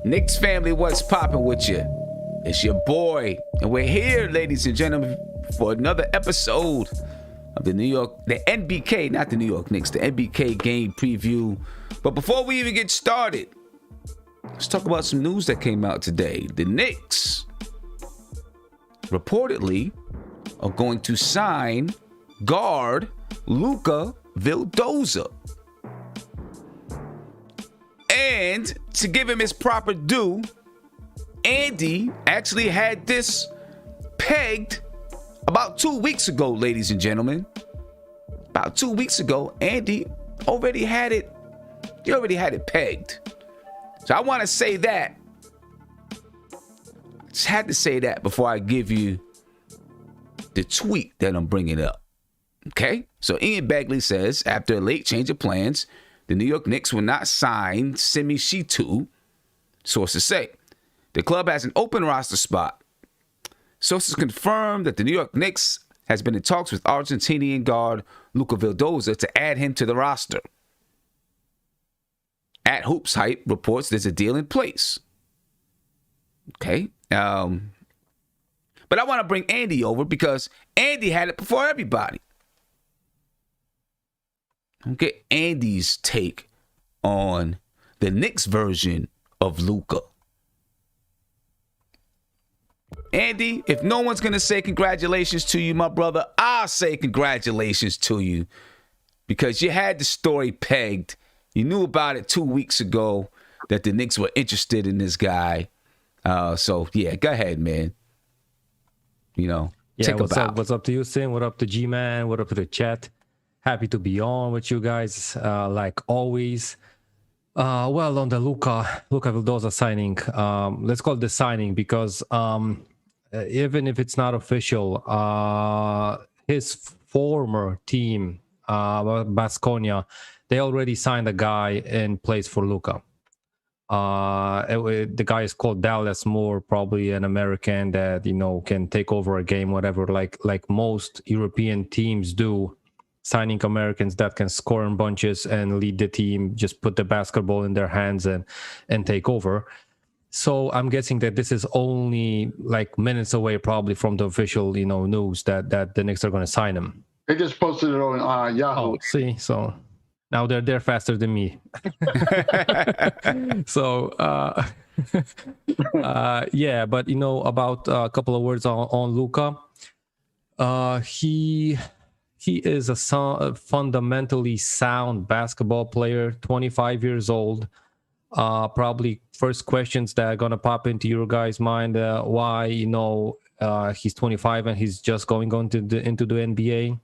Knicks family, what's poppin' with you? It's your boy, and we're here, ladies and gentlemen, for another episode of the NBK, not the New York Knicks, the NBK game preview. But before we even get started, let's talk about some news that came out today. The Knicks reportedly are going to sign guard Luca Vildoza. And to give him his proper due, Andy actually had this pegged about 2 weeks ago, ladies and gentlemen. About 2 weeks ago, Andy already had it. He already had it pegged. So I want to say that. Just had to say that before I give you the tweet that I'm bringing up. Okay? So Ian Begley says, after a late change of plans, the New York Knicks will not sign Semi Shitu, sources say. The club has an open roster spot. Sources confirm that the New York Knicks has been in talks with Argentinian guard Luca Vildoza to add him to the roster. At Hoops Hype reports there's a deal in place. Okay. But I want to bring Andy over because Andy had it before everybody. I'll get Andy's take on the Knicks version of Luca. Andy, if no one's going to say congratulations to you, my brother, I'll say congratulations to you because you had the story pegged. You knew about it 2 weeks ago that the Knicks were interested in this guy. So, yeah, go ahead, man. Take what's a bow. up? What's up to you, Sim? What up to G-Man? What up to the chat? Happy to be on with you guys, like always. Well, on the Luca Vildoza signing, let's call it the signing because even if it's not official, his former team, Baskonia, they already signed a guy in place for Luca. The guy is called Dallas Moore, probably an American that can take over a game, whatever, like most European teams do. Signing Americans that can score in bunches and lead the team, just put the basketball in their hands and take over. So I'm guessing that this is only like minutes away probably from the official, news that the Knicks are going to sign him. They just posted it on Yahoo. Oh, see, so now they're there faster than me. So, yeah, but about a couple of words on Luca. He is a fundamentally sound basketball player, 25 years old. Probably first questions that are going to pop into your guys' mind, why, he's 25 and he's just going into the NBA.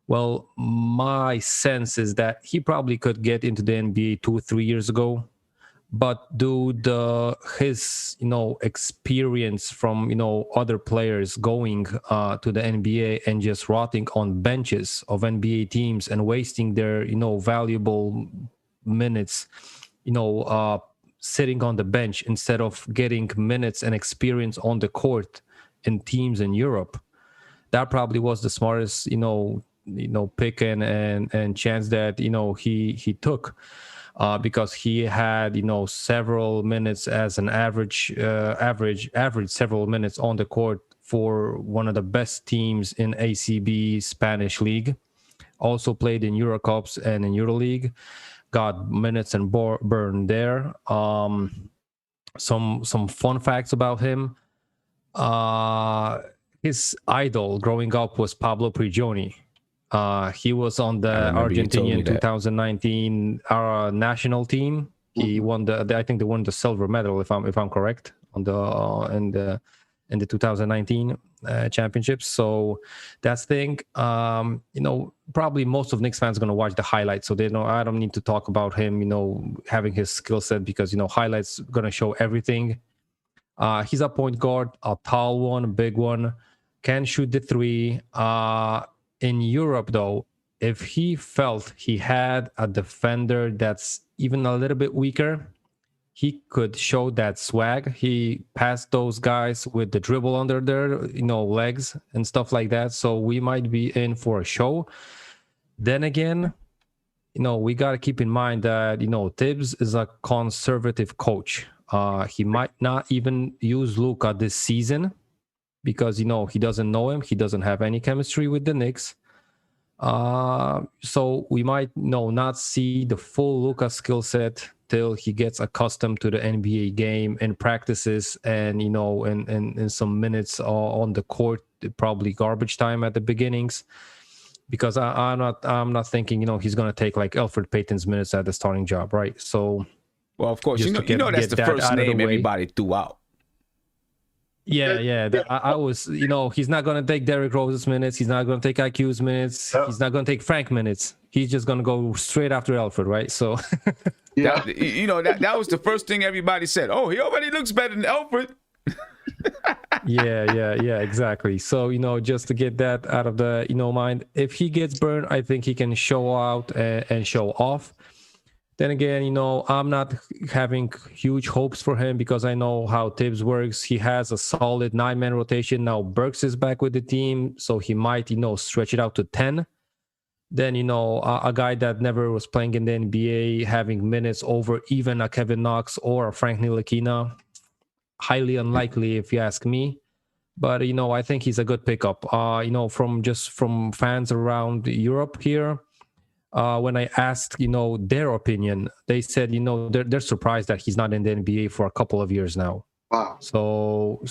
Well, my sense is that he probably could get into the NBA 2-3 years ago. But due to his, experience from, other players going to the NBA and just rotting on benches of NBA teams and wasting their, valuable minutes, sitting on the bench instead of getting minutes and experience on the court in teams in Europe, that probably was the smartest, pick and chance that, he took. Because he had, several minutes as an average several minutes on the court for one of the best teams in ACB Spanish League. Also played in Eurocups and in EuroLeague. Got minutes and burn there. Some fun facts about him. His idol growing up was Pablo Prigioni. He was on the Argentinian 2019 national team. He won I think they won the silver medal if I'm correct on the in the 2019 championships. So that's the thing. Probably most of Knicks fans are going to watch the highlights, so they know I don't need to talk about him. Having his skill set because highlights going to show everything. He's a point guard, a tall one, a big one, can shoot the three. In Europe, though, if he felt he had a defender that's even a little bit weaker, he could show that swag. He passed those guys with the dribble under their, legs and stuff like that. So we might be in for a show. Then again, we got to keep in mind that, Tibbs is a conservative coach. He might not even use Luca this season because, he doesn't know him. He doesn't have any chemistry with the Knicks. So we might not see the full Luca skill set till he gets accustomed to the NBA game and practices and, and some minutes on the court, probably garbage time at the beginnings. Because I'm not thinking, he's going to take like Elfrid Payton's minutes at the starting job, right? So, well, of course, that's the first name everybody threw out. Yeah. I was, he's not going to take Derrick Rose's minutes. He's not going to take IQ's minutes. He's not going to take Frank minutes. He's just going to go straight after Elfrid, right? So, yeah, that was the first thing everybody said. Oh, he already looks better than Elfrid. yeah, exactly. So, just to get that out of the, mind, if he gets burned, I think he can show out and show off. Then again, I'm not having huge hopes for him because I know how Tibbs works. He has a solid 9-man rotation. Now Burks is back with the team, so he might, stretch it out to 10. Then, a guy that never was playing in the NBA, having minutes over even a Kevin Knox or a Frank Ntilikina, highly unlikely if you ask me. But, I think he's a good pickup. From fans around Europe here, when I asked, their opinion, they said, they're surprised that he's not in the NBA for a couple of years now. Wow. So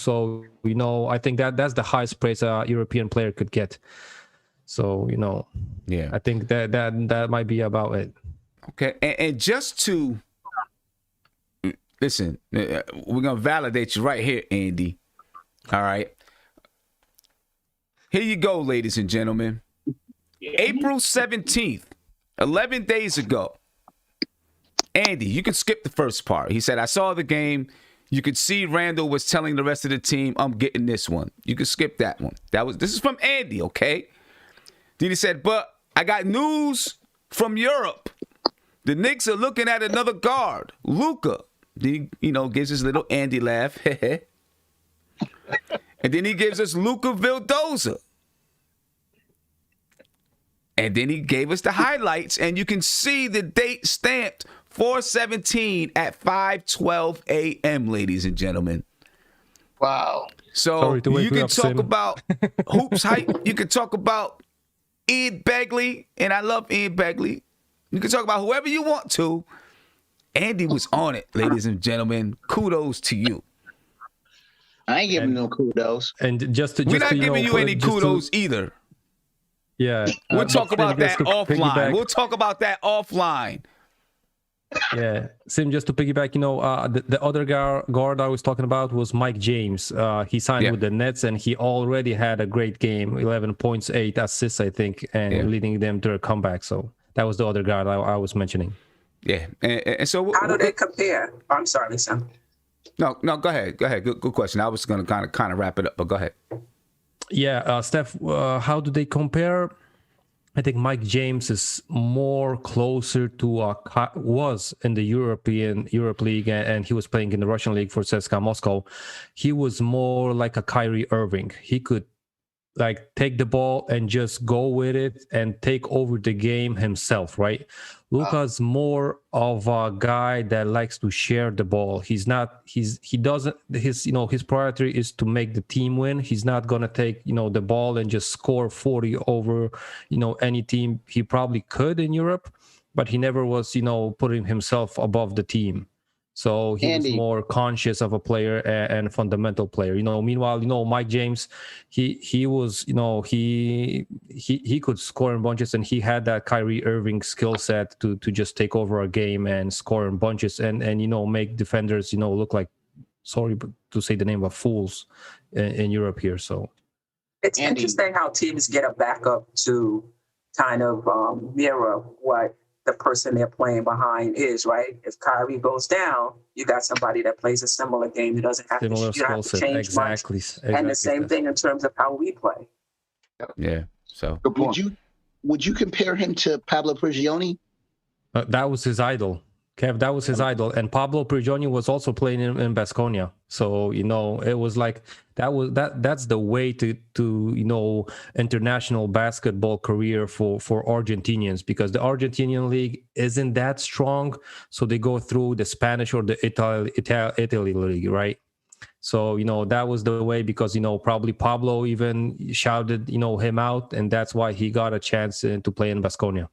I think that's the highest praise a European player could get. So, yeah, I think that might be about it. Okay. And just to listen, we're going to validate you right here, Andy. All right. Here you go, ladies and gentlemen. April 17th. 11 days ago, Andy, you can skip the first part. He said, I saw the game. You could see Randle was telling the rest of the team, I'm getting this one. You can skip that one. This is from Andy, okay? Then he said, but I got news from Europe. The Knicks are looking at another guard, Luca. Then he, gives his little Andy laugh. And then he gives us Luca Vildoza. And then he gave us the highlights, and you can see the date stamped 4/17 at 5:12 a.m., ladies and gentlemen. Wow. So you can talk about hoops hype. You can talk about Ian Begley, and I love Ian Begley. You can talk about whoever you want to. Andy was on it, ladies and gentlemen. Kudos to you. I ain't giving no kudos. And we're not giving you any kudos either. Yeah. We'll talk about that offline. We'll talk about that offline. Yeah. Sim, just to piggyback, the other guard I was talking about was Mike James. He signed with the Nets, and he already had a great game, 11 points, 8 assists, I think, and leading them to a comeback. So that was the other guard I was mentioning. Yeah. And so how do they compare? I'm sorry, Sam. No, go ahead. Good question. I was going to kind of wrap it up, but go ahead. Yeah, Steph, how do they compare? I think Mike James is more closer to was in the Europe League, and he was playing in the Russian League for CSKA Moscow. He was more like a Kyrie Irving. He could take the ball and just go with it and take over the game himself, right? Luka's more of a guy that likes to share the ball. His priority is to make the team win. He's not going to take, the ball and just score 40 over, any team. He probably could in Europe, but he never was, putting himself above the team. So he was more conscious of a player and a fundamental player. Meanwhile, Mike James, he was, he could score in bunches, and he had that Kyrie Irving skill set to just take over a game and score in bunches and make defenders, look like, sorry to say the name of fools in Europe here. So it's interesting how teams get a backup to kind of mirror what the person they're playing behind is, right? If Kyrie goes down, you got somebody that plays a similar game. It doesn't have to change much. And the same thing in terms of how we play. Yeah. So would you compare him to Pablo Prigioni? That was his idol. Kev, that was his idol, and Pablo Prigioni was also playing in Baskonia. So it was like that's the way to international basketball career for Argentinians, because the Argentinian league isn't that strong, so they go through the Spanish or the Italy league, right? So that was the way, because probably Pablo even shouted him out, and that's why he got a chance to play in Baskonia.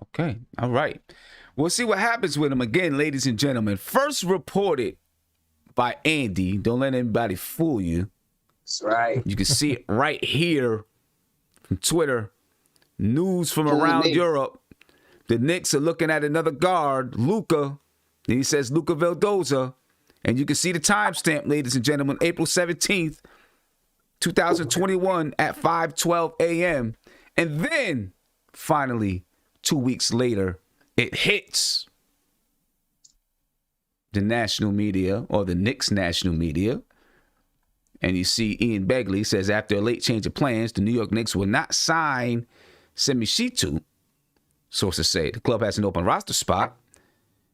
Okay, all right. We'll see what happens with him again, ladies and gentlemen. First reported by Andy. Don't let anybody fool you. That's right. You can see it right here from Twitter. News from around Europe. The Knicks are looking at another guard, Luca. And he says Luca Vildoza. And you can see the timestamp, ladies and gentlemen, April 17th, 2021 at 5:12 a.m. And then, finally, 2 weeks later, it hits the national media, or the Knicks national media. And you see Ian Begley says, after a late change of plans, the New York Knicks will not sign Semishitu. Sources say the club has an open roster spot.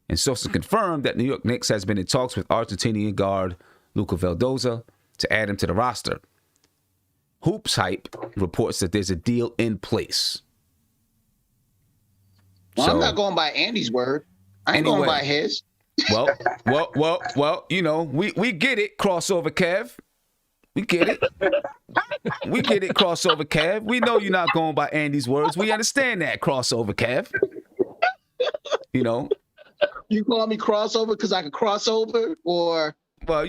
And sources confirmed that New York Knicks has been in talks with Argentinian guard Luca Vildoza to add him to the roster. Hoops Hype reports that there's a deal in place. Well, I'm not going by Andy's word. I ain't going by his. Well, we get it, crossover Kev. We get it. We get it, crossover Kev. We know you're not going by Andy's words. We understand that, crossover Kev. You call me crossover because I can cross over, or? Well,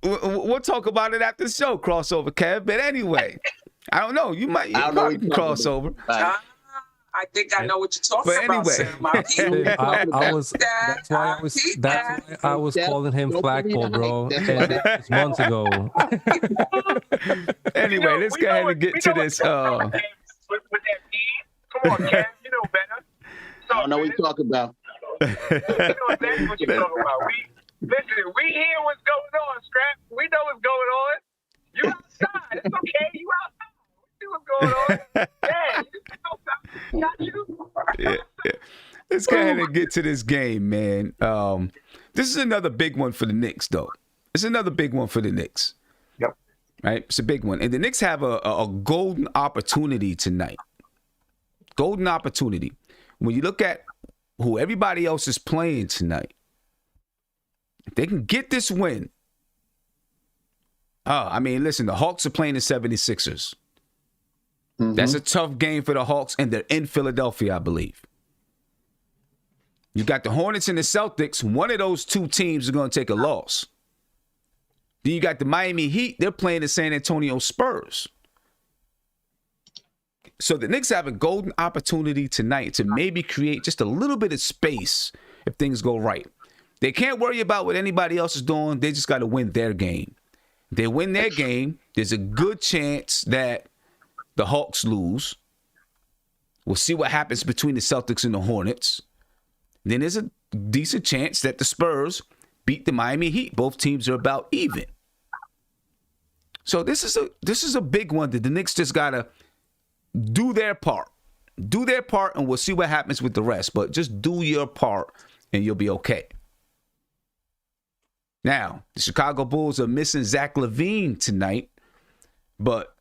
we'll talk about it after the show, crossover Kev. But anyway, I don't know. You probably can crossover. I think I know what you're talking about, Sam. That's why I was calling him Flagpole, bro. It's months ago. Anyway, let's go ahead and get to this. With that come on, Kev, you know better. So, I don't know what you're talking about. You know exactly what you're talking about. We hear what's going on, Scrap. We know what's going on. You outside. It's okay. You outside. We see what's going on. Yeah. Let's go ahead and get to this game, man. This is another big one for the Knicks, though. It's another big one for the Knicks. Yep. Right? It's a big one. And the Knicks have a golden opportunity tonight. Golden opportunity. When you look at who everybody else is playing tonight, if they can get this win. Listen, the Hawks are playing the 76ers. Mm-hmm. That's a tough game for the Hawks, and they're in Philadelphia, I believe. You got the Hornets and the Celtics. One of those two teams is going to take a loss. Then you got the Miami Heat. They're playing the San Antonio Spurs. So the Knicks have a golden opportunity tonight to maybe create just a little bit of space if things go right. They can't worry about what anybody else is doing. They just got to win their game. If they win their game, there's a good chance that the Hawks lose. We'll see what happens between the Celtics and the Hornets. Then there's a decent chance that the Spurs beat the Miami Heat. Both teams are about even. So this is a big one that the Knicks just gotta do their part. Do their part, and we'll see what happens with the rest. But just do your part, and you'll be okay. Now, the Chicago Bulls are missing Zach LaVine tonight, but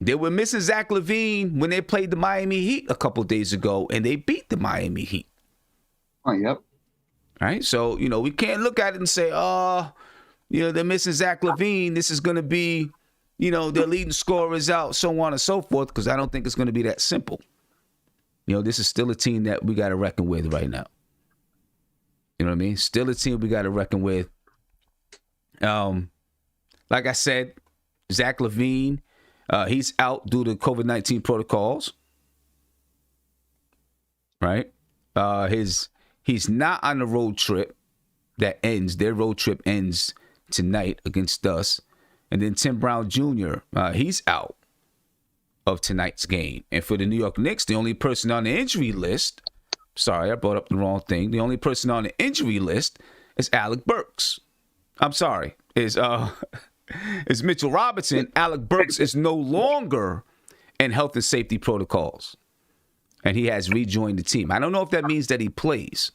they were missing Zach LaVine when they played the Miami Heat a couple days ago, and they beat the Miami Heat. Oh, yep. Right? So, we can't look at it and say, they're missing Zach LaVine. This is going to be, their leading scorers out, so on and so forth, because I don't think it's going to be that simple. This is still a team that we got to reckon with right now. You know what I mean? Still a team we got to reckon with. Like I said, Zach LaVine, he's out due to COVID-19 protocols. Right? He's not on the road trip that ends. Their road trip ends tonight against us. And then Tim Brown Jr., he's out of tonight's game. And for the New York Knicks, the only person on the injury list, sorry, I brought up the wrong thing. The only person on the injury list is Alec Burks. I'm sorry, is Mitchell Robinson. Alec Burks is no longer in health and safety protocols. And he has rejoined the team. I don't know if that means that he plays.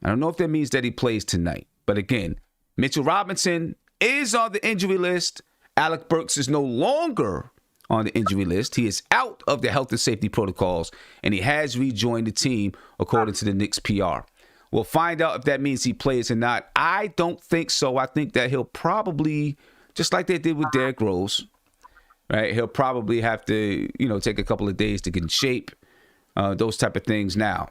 I don't know if that means that he plays tonight. But again, Mitchell Robinson is on the injury list. Alec Burks is no longer on the injury list. He is out of the health and safety protocols, and he has rejoined the team, according to the Knicks PR. We'll find out if that means he plays or not. I don't think so. I think that he'll probably, just like they did with Derrick Rose, right? He'll probably have to, take a couple of days to get in shape, those type of things. Now,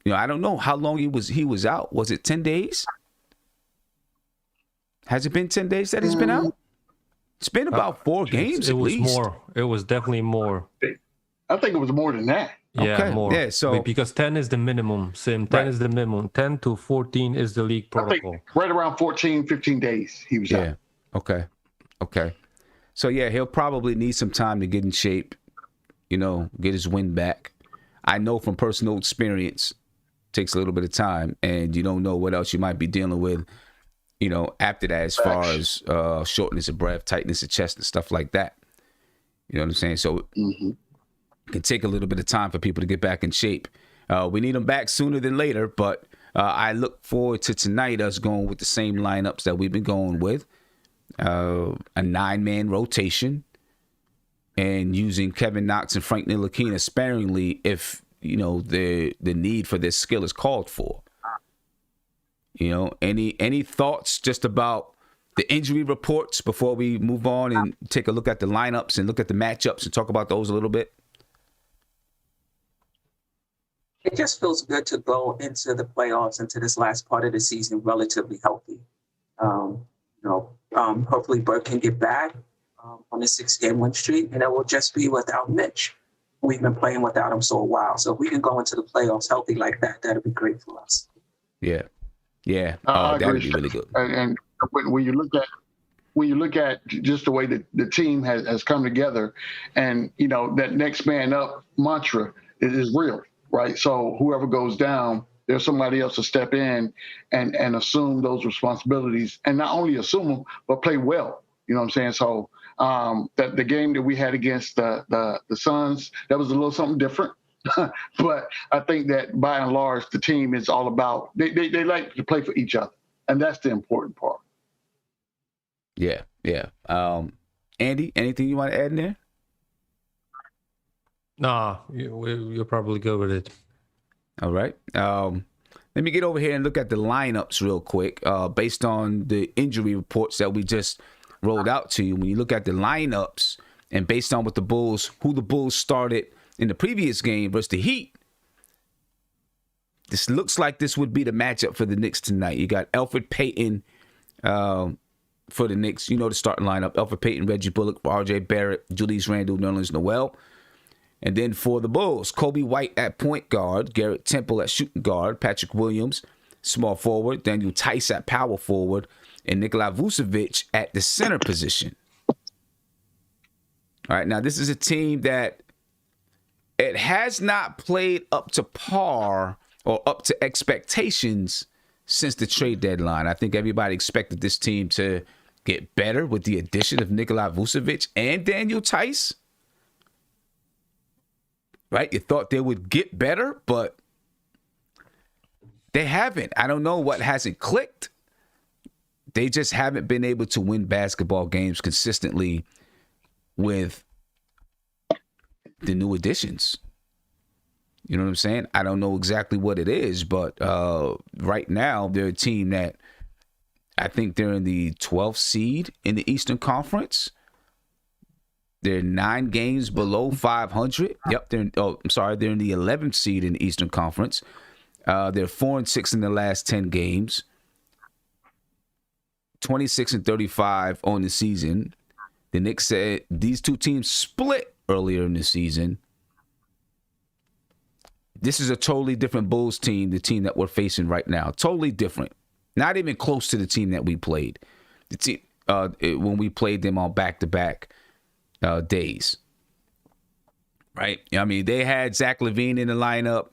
I don't know how long he was out. Was it 10 days? Has it been 10 days that he's been out? It's been about 4 games at least. It was more. It was definitely more. I think it was more than that. Yeah, okay. more. Yeah, so because 10 is the minimum. 10 is the minimum. 10 to 14 is the league protocol. I think right around 14, 15 days he was out. Okay. So, yeah, he'll probably need some time to get in shape, get his wind back. I know from personal experience, it takes a little bit of time, and you don't know what else you might be dealing with, after that, as far as shortness of breath, tightness of chest, and stuff like that. You know what I'm saying? So it can take a little bit of time for people to get back in shape. We need them back sooner than later, but I look forward to tonight us going with the same lineups that we've been going with. A 9-man rotation and using Kevin Knox and Frank Ntilikina sparingly if, the need for this skill is called for. Any thoughts just about the injury reports before we move on and take a look at the lineups and look at the matchups and talk about those a little bit? It just feels good to go into the playoffs, into this last part of the season, relatively healthy. Hopefully Burke can get back on a 6-game win streak, and it will just be without Mitch. We've been playing without him so a while. So if we can go into the playoffs healthy like that, that'd be great for us. Yeah. That'd be really good. And when you look at just the way that the team has come together, and that next man up mantra is real, right? So whoever goes down, there's somebody else to step in and assume those responsibilities, and not only assume them but play well. You know what I'm saying? So that the game that we had against the Suns, that was a little something different. But I think that by and large, the team is all about, they like to play for each other. And that's the important part. Yeah. Andy, anything you want to add in there? Nah, you'll probably go with it. All right. Let me get over here and look at the lineups real quick. Based on the injury reports that we just rolled out to you, when you look at the lineups and based on what who the Bulls started in the previous game versus the Heat, this looks like this would be the matchup for the Knicks tonight. You got Elfrid Payton for the Knicks. The starting lineup. Elfrid Payton, Reggie Bullock, R.J. Barrett, Julius Randle, Nerlens Noel. And then for the Bulls, Kobe White at point guard, Garrett Temple at shooting guard, Patrick Williams, small forward, Daniel Tice at power forward, and Nikola Vucevic at the center position. All right, now this is a team that it has not played up to par or up to expectations since the trade deadline. I think everybody expected this team to get better with the addition of Nikola Vucevic and Daniel Tice. Right? You thought they would get better, but they haven't. I don't know what hasn't clicked. They just haven't been able to win basketball games consistently with the new additions. You know what I'm saying? I don't know exactly what it is, but right now they're a team that I think they're in the 12th seed in the Eastern Conference. They're 9 games below 500. Yep, they're in the 11th seed in the Eastern Conference. They're 4-6 in the last 10 games. 26-35 on the season. The Knicks said these two teams split earlier in the season. This is a totally different Bulls team, the team that we're facing right now. Totally different. Not even close to the team that we played. The team when we played them on back-to-back days. Right? I mean, they had Zach LaVine in the lineup.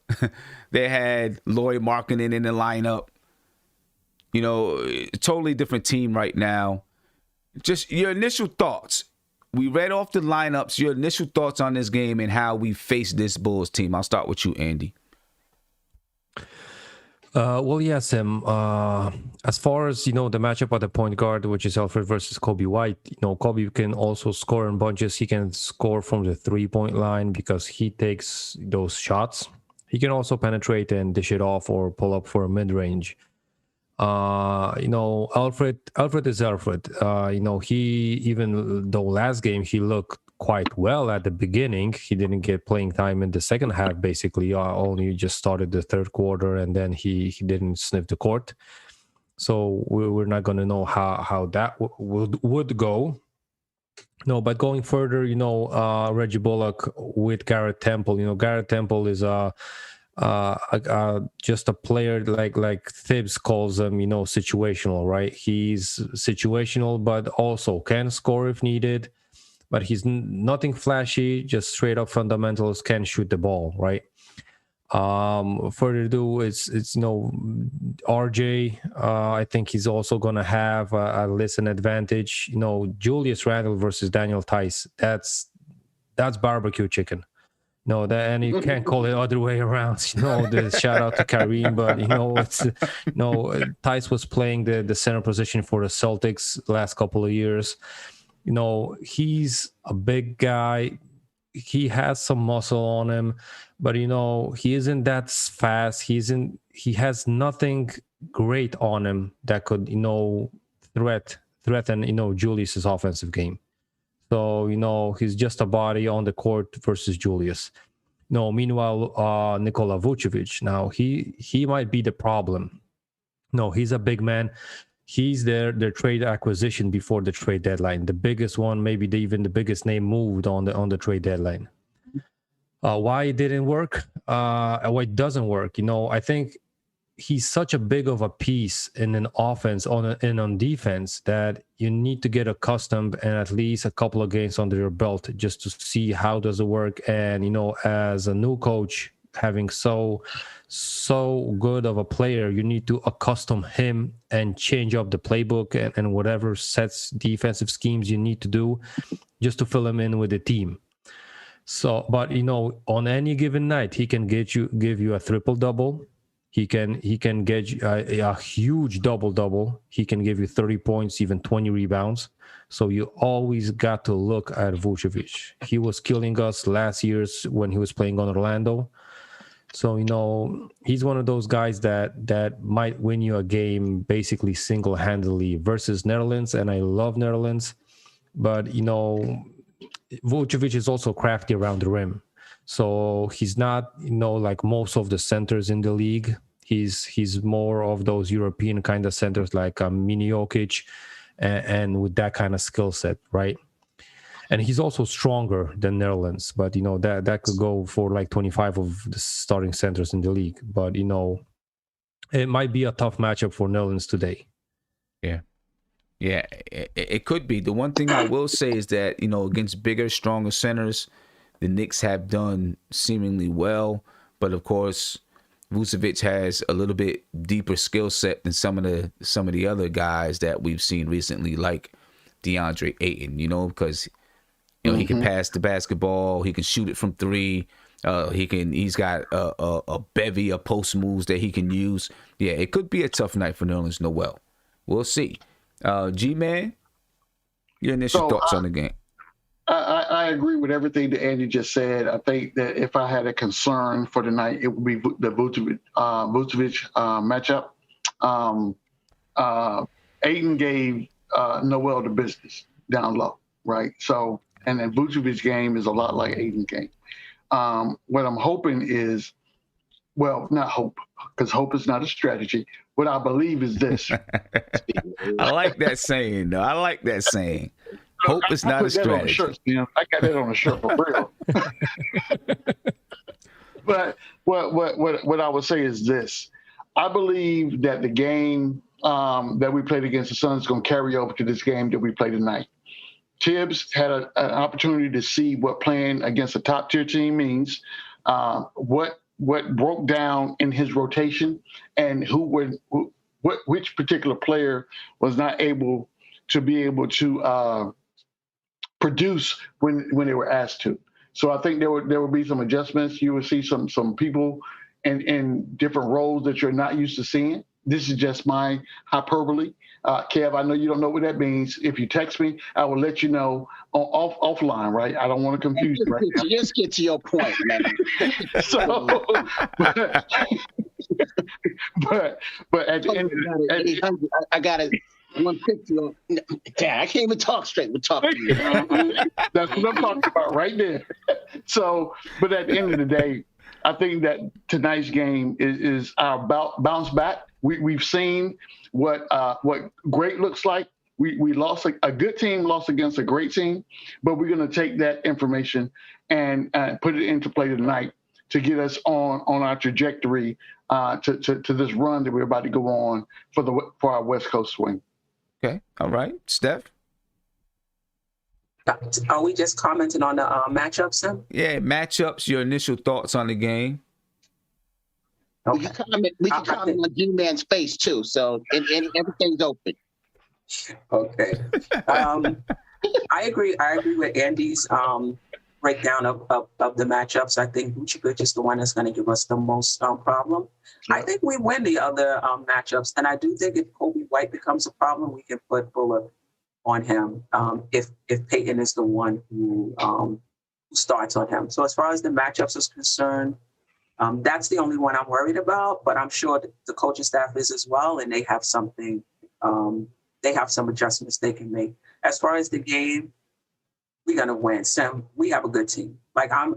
They had Lauri Markkanen in the lineup. Totally different team right now. Just your initial thoughts. We read off the lineups. Your initial thoughts on this game and how we face this Bulls team. I'll start with you, Andy. Well, yes, Sam. As far as the matchup at the point guard, which is Alfred versus Kobe White, Kobe can also score in bunches. He can score from the 3-point line because he takes those shots. He can also penetrate and dish it off or pull up for a mid range. Alfred is Alfred. He, even though last game he looked quite well at the beginning, he didn't get playing time in the second half. Basically, only just started the third quarter, and then he didn't sniff the court. So we're not going to know how that would go. No, but going further, Reggie Bullock with Garrett Temple. Garrett Temple is just a player like Thibs calls him, situational, right? He's situational, but also can score if needed. But he's nothing flashy, just straight up fundamentals, can shoot the ball, right? Further ado, it's RJ. I think he's also gonna have a listen advantage. Julius Randle versus Daniel Tice. That's barbecue chicken. No, that, and you can't call it other way around. The shout out to Kareem, but it's Tice was playing the center position for the Celtics last couple of years. He's a big guy. He has some muscle on him, but he isn't that fast. He has nothing great on him that could threaten Julius's offensive game. So he's just a body on the court versus Julius. Meanwhile, Nikola Vucevic, now he might be the problem. No, he's a big man. He's their trade acquisition before the trade deadline. The biggest one, maybe even the biggest name moved on the trade deadline. Why it didn't work? Why it doesn't work? I think he's such a big of a piece in an offense and on defense that you need to get accustomed and at least a couple of games under your belt just to see how does it work. And as a new coach, having so good of a player, you need to accustom him and change up the playbook and whatever sets defensive schemes you need to do just to fill him in with the team. So, but on any given night, he can give you a triple double. He can get a huge double. He can give you 30 points, even 20 rebounds. So you always got to look at Vucevic. He was killing us last year when he was playing on Orlando. So he's one of those guys that might win you a game basically single-handedly versus Netherlands, and I love Netherlands, but Vucevic is also crafty around the rim. So he's not, like most of the centers in the league. He's more of those European kind of centers like Mini Jokic and with that kind of skill set, right? And he's also stronger than Netherlands, but that could go for like 25 of the starting centers in the league. But it might be a tough matchup for Netherlands today. Yeah, it could be. The one thing I will say is that against bigger, stronger centers, the Knicks have done seemingly well, but of course, Vucevic has a little bit deeper skill set than some of the other guys that we've seen recently, like DeAndre Ayton. Because he can pass the basketball, he can shoot it from three, he's got a bevy of post moves that he can use. Yeah, it could be a tough night for Nerlens Noel. We'll see. G-Man, your initial thoughts on the game? I agree with everything that Andy just said. I think that if I had a concern for tonight, it would be the Vucevic matchup. Ayton gave Noel the business down low, right? So, and then Vucevic's game is a lot like Ayton's game. What I'm hoping is, well, not hope, because hope is not a strategy. What I believe is this. I like that saying, though. I like that saying. Hope is not a strategy. Shirt, I got that on a shirt for real. But what I would say is this. I believe that the game that we played against the Suns is going to carry over to this game that we play tonight. Tibbs had an opportunity to see what playing against a top-tier team means, what broke down in his rotation, and which particular player was not able to produce when they were asked to. So I think there would be some adjustments. You would see some people in different roles that you're not used to seeing. This is just my hyperbole. Kev, I know you don't know what that means. If you text me, I will let you know offline, right? I don't want to confuse you right now. Just get to your point, man. So, but at the end of the day, I got it. 150 on. Dad, I can't even talk straight. We're talking. That's what I'm talking about right there. So, but at the end of the day, I think that tonight's game is our bounce back. We've seen what great looks like. We lost a good team, lost against a great team, but we're going to take that information and put it into play tonight to get us on our trajectory to this run that we're about to go on for our West Coast swing. Okay. All right. Steph? Are we just commenting on the matchups then? Yeah, matchups, your initial thoughts on the game. Okay. We can comment on G-Man's face too, so and everything's open. Okay. I agree with Andy's breakdown of the matchups. I think Vucevic is the one that's going to give us the most problem. Sure. I think we win the other matchups, and I do think if Kobe White becomes a problem, we can put Bullock on him if Peyton is the one who starts on him. So as far as the matchups is concerned, that's the only one I'm worried about, but I'm sure the coaching staff is as well, and they have something, they have some adjustments they can make. As far as the game, we're gonna win. Sam, we have a good team. Like I'm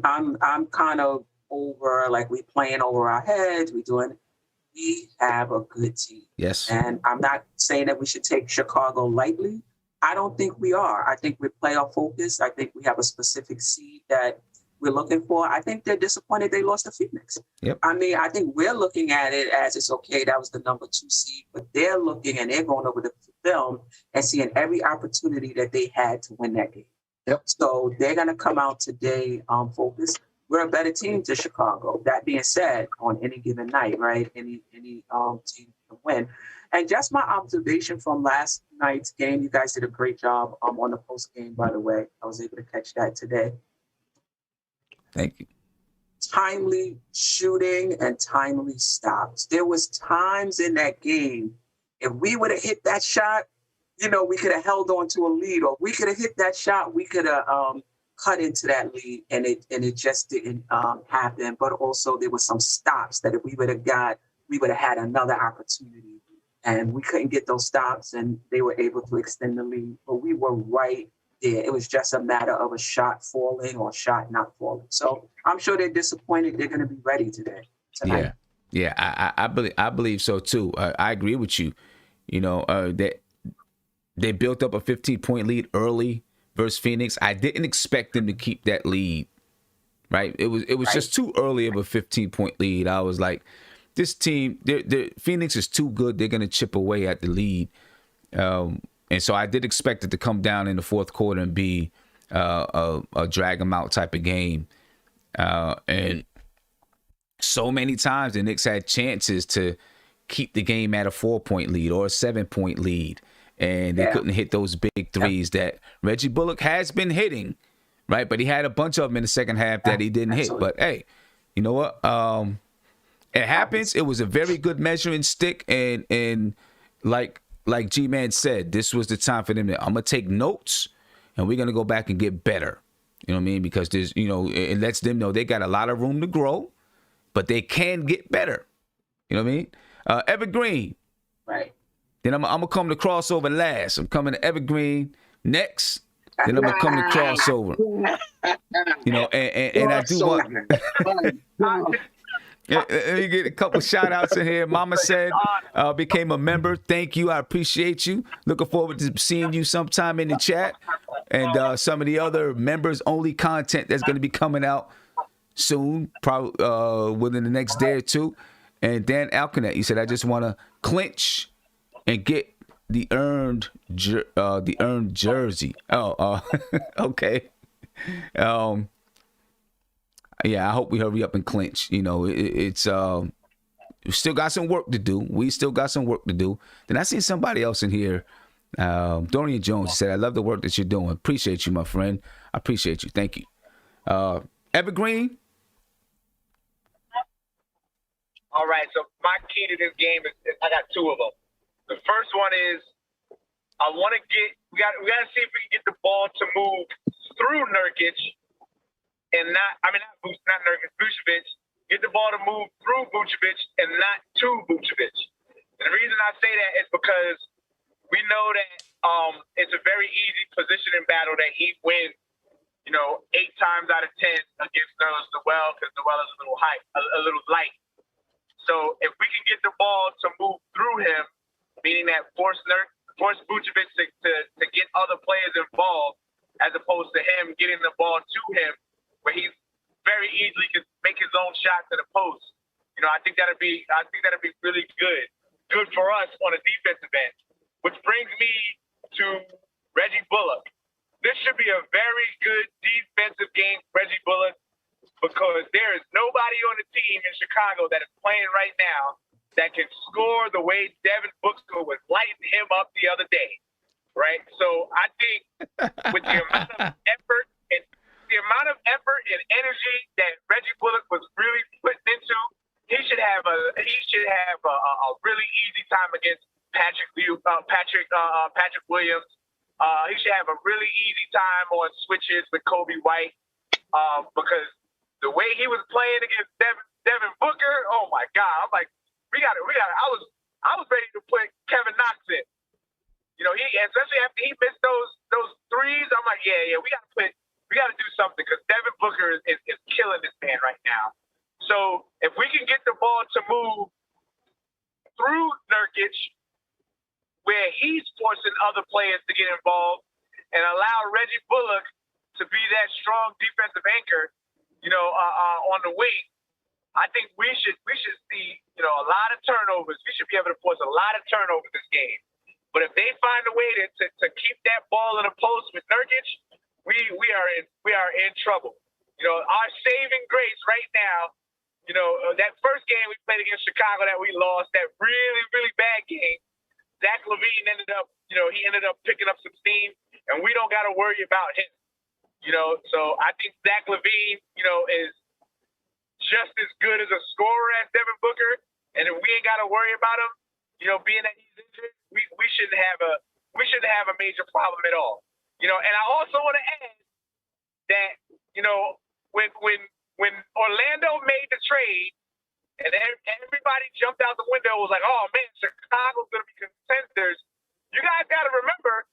kind of over, like we playing over our heads. We have a good team. Yes. And I'm not saying that we should take Chicago lightly. I don't think we are. I think we're playoff focused. I think we have a specific seed that we're looking for. I think they're disappointed they lost to Phoenix. Yep. I mean, I think we're looking at it as it's okay, that was the number 2 seed, but they're looking and they're going over the film and seeing every opportunity that they had to win that game. Yep. So they're going to come out today focused. We're a better team to Chicago. That being said, on any given night, right, any team can win. And just my observation from last night's game, you guys did a great job on the post game, by the way. I was able to catch that today. Thank you. Timely shooting and timely stops. There was times in that game, if we would have hit that shot, we could have held on to a lead, or we could have hit that shot, we could have cut into that lead, and it just didn't happen. But also there was some stops that if we would have got, we would have had another opportunity, and we couldn't get those stops, and they were able to extend the lead. But we were right there. It was just a matter of a shot falling or a shot not falling. So I'm sure they're disappointed. They're going to be ready tonight. Yeah. I believe so too. I agree with you. That they built up a 15-point lead early versus Phoenix. I didn't expect them to keep that lead. Right? It was right. Just too early of a 15-point lead. I was like, this team, Phoenix is too good. They're going to chip away at the lead. And so I did expect it to come down in the fourth quarter and be a drag them out type of game. And so many times the Knicks had chances to keep the game at a 4-point lead or a 7-point lead. And they couldn't hit those big threes that Reggie Bullock has been hitting, right? But he had a bunch of them in the second half that he didn't hit. But, hey, you know what? It happens. It was a very good measuring stick. And like G-Man said, this was the time for them I'm going to take notes, and we're going to go back and get better. You know what I mean? Because there's, it lets them know they got a lot of room to grow, but they can get better. You know what I mean? Evergreen. Right. Then I'm going to come to crossover last. I'm coming to Evergreen next. Then I'm going to come to crossover. And I do want... Let me get a couple shout outs in here. Mama said, became a member. Thank you. I appreciate you. Looking forward to seeing you sometime in the chat. And some of the other members only content that's going to be coming out soon, probably within the next day or two. And Dan Alcanet, you said, I just want to clinch and get the earned jersey. Okay. Yeah, I hope we hurry up and clinch. It's we still got some work to do. We still got some work to do. Then I see somebody else in here. Dorian Jones said, I love the work that you're doing. Appreciate you, my friend. I appreciate you. Thank you. Evergreen. All right, so my key to this game is I got two of them. The first one is we got to see if we can get the ball to move through Nurkic and not Nurkic, Vucevic. Get the ball to move through Vucevic and not to Vucevic. And the reason I say that is because we know that it's a very easy positioning battle that he wins, 8 times out of 10 against Noel, because Noel is a little light. So if we can get the ball to move through him, meaning that force Vucevic to get other players involved, as opposed to him getting the ball to him, where he very easily can make his own shot to the post. I think that'd be really good for us on a defensive end. Which brings me to Reggie Bullock. This should be a very good defensive game for Reggie Bullock, because there is nobody on the team in Chicago that is playing right now that can score the way Devin Booker was lighting him up the other day, right? So I think with the amount of effort and energy that Reggie Bullock was really putting into, he should have a really easy time against Patrick Williams. He should have a really easy time on switches with Kobe White, because the way he was playing against Devin Booker, oh my God! I'm like, we got it. I was ready to put Kevin Knox in. He, especially after he missed those threes, I'm like, yeah, we got to do something, because Devin Booker is killing this man right now. So if we can get the ball to move through Nurkic, where he's forcing other players to get involved, and allow Reggie Bullock to be that strong defensive anchor, on the wing, I think we should see, a lot of turnovers. We should be able to force a lot of turnovers this game. But if they find a way to keep that ball in the post with Nurkic, we are in trouble. Our saving grace right now, that first game we played against Chicago that we lost, that really, really bad game, Zach LaVine ended up picking up some steam, and we don't got to worry about him. So I think Zach LaVine, is just as good as a scorer as Devin Booker, and if we ain't got to worry about him, being that he's injured, we shouldn't have a major problem at all. And I also want to add that, when Orlando made the trade, and everybody jumped out the window, was like, oh man, Chicago's going to be contenders. You guys got to remember,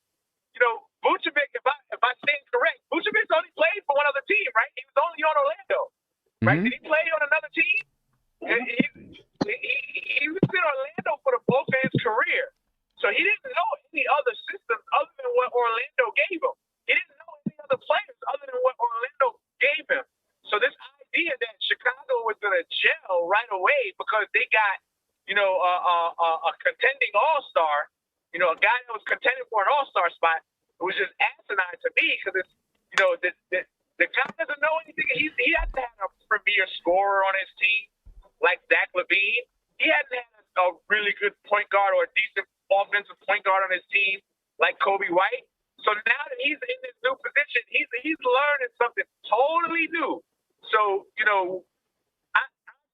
Vucevic, if I stand correct, Vucevic only played for one other team, right? He was only on Orlando, right? Mm-hmm. Did he play on another team? He was in Orlando for the bulk of his career. So he didn't know any other systems other than what Orlando gave him. He didn't know any other players other than what Orlando gave him. So this idea that Chicago was going to gel right away because they got, a contending all-star, a guy that was contending for an all-star spot, it was just asinine to me, because it's, the guy doesn't know anything. He hasn't had a premier scorer on his team like Zach LaVine. He hasn't had a really good point guard or a decent offensive point guard on his team like Kobe White. So now that he's in this new position, he's learning something totally new. So, I